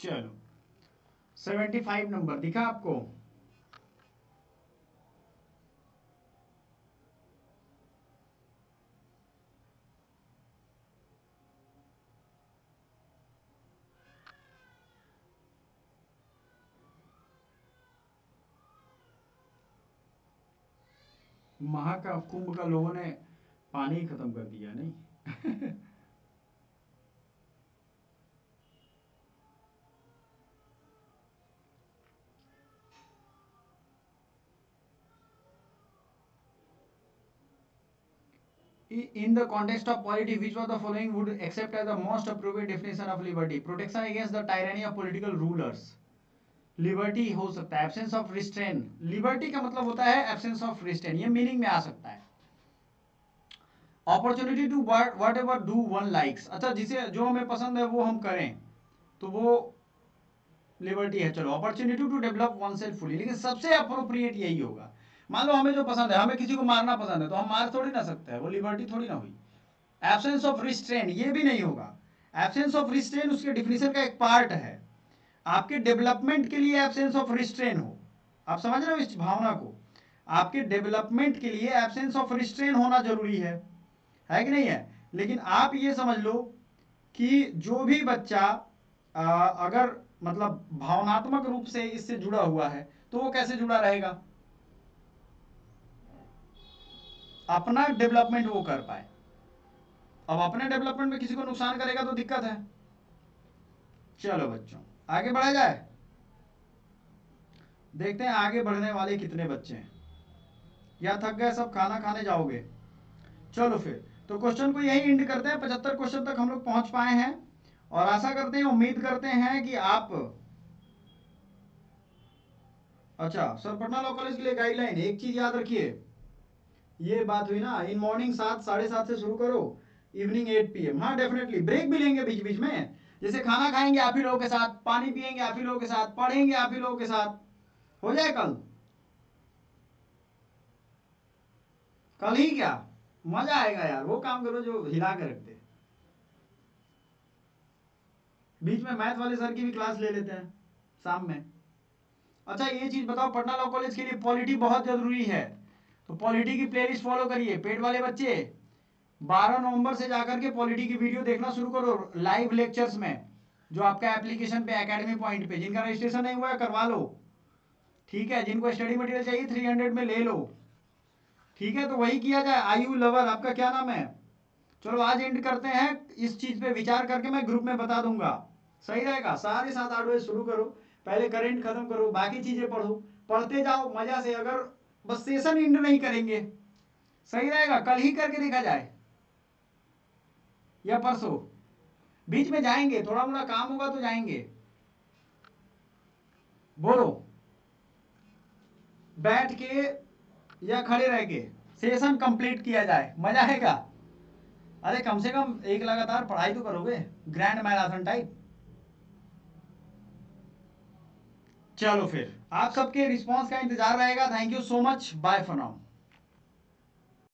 चलो 75 नंबर दिखा आपको? महाकुंभ का लोगों ने पानी ही खत्म कर दिया नहीं? In the context of polity, which of the following would accept as the most appropriate definition of liberty? Protection against the tyranny of political rulers. Liberty हो सकता है एब्सेंस ऑफ रिस्ट्रेन। लिबर्टी का मतलब होता है एब्सेंस ऑफ रिस्ट्रेन, ये meaning में आ सकता है। Opportunity to whatever do one likes, अच्छा जिसे जो हमें पसंद है वो हम करें तो वो लिबर्टी है। चलो opportunity to develop oneself fully, लेकिन सबसे अप्रोप्रिएट यही होगा। मान लो हमें जो पसंद है, हमें किसी को मारना पसंद है तो हम मार थोड़ी ना सकते हैं, वो लिबर्टी थोड़ी ना हुई। एब्सेंस ऑफ रिस्ट्रेन ये भी नहीं होगा। एब्सेंस ऑफ रिस्ट्रेन उसके डिफिनेशन का एक पार्ट है। आपके डेवलपमेंट के लिए एब्सेंस ऑफ रिस्ट्रेन हो, आप समझ रहे हो इस भावना को? आपके डेवलपमेंट के लिए एब्सेंस ऑफ रिस्ट्रेन होना जरूरी है कि नहीं है? लेकिन आप ये समझ लो कि जो भी बच्चा अगर मतलब भावनात्मक रूप से इससे जुड़ा हुआ है तो वो कैसे जुड़ा रहेगा? अपना डेवलपमेंट वो कर पाए। अब अपने डेवलपमेंट में किसी को नुकसान करेगा तो दिक्कत है। चलो बच्चों आगे बढ़ा जाए, देखते हैं आगे बढ़ने वाले कितने बच्चे हैं, या थक गए सब खाना खाने जाओगे? चलो फिर तो क्वेश्चन को यही एंड करते हैं। 75 क्वेश्चन तक हम लोग पहुंच पाए हैं और आशा करते हैं, उम्मीद करते हैं कि आप, अच्छा सर पटना लॉ कॉलेज के लिए गाइडलाइन एक चीज याद रखिए, ये बात हुई ना, इन मॉर्निंग 7 साढ़े 7 से शुरू करो, इवनिंग 8 PM। हाँ डेफिनेटली ब्रेक भी लेंगे बीच बीच में, जैसे खाना खाएंगे आप ही लोगों के साथ, पानी पिएंगे आप ही लोगों के साथ, पढ़ेंगे आप ही लोगों के साथ, हो जाए कल। कल ही क्या मजा आएगा यार, वो काम करो जो हिला के रख दे। बीच में मैथ वाले सर की भी क्लास ले लेते हैं शाम में। अच्छा ये चीज बताओ, पटना लॉ कॉलेज के लिए पॉलिटी बहुत जरूरी है, तो पॉलिटी की प्लेलिस्ट फॉलो करिए। पेड वाले बच्चे 12 नवंबर से जाकर के पॉलिटी की वीडियो देखना शुरू करो लाइव लेक्चर्स में, जो आपका एप्लीकेशन पे एकेडमी पॉइंट पे, जिनका रजिस्ट्रेशन नहीं हुआ है करवा लो, ठीक है? जिनको स्टडी मटेरियल चाहिए 300 में ले लो, ठीक है? तो वही किया जाए। आयु लवर आपका क्या नाम है? चलो आज एंड करते हैं, इस चीज पे विचार करके मैं ग्रुप में बता दूंगा, सही रहेगा? साढ़े 7-8 बजे शुरू करो, पहले करंट खत्म करो, बाकी चीजें पढ़ो, पढ़ते जाओ मजा से। अगर बस सेशन एंड नहीं करेंगे, सही रहेगा? कल ही करके देखा जाए या परसों, बीच में जाएंगे, थोड़ा मोड़ा काम होगा तो जाएंगे। बोलो बैठ के या खड़े रह के सेशन कंप्लीट किया जाए, मजा आएगा। अरे कम से कम एक लगातार पढ़ाई तो करोगे, ग्रैंड मैराथन टाइप। चलो फिर आप सबके रिस्पांस का इंतजार रहेगा। Thank you so much, bye for now.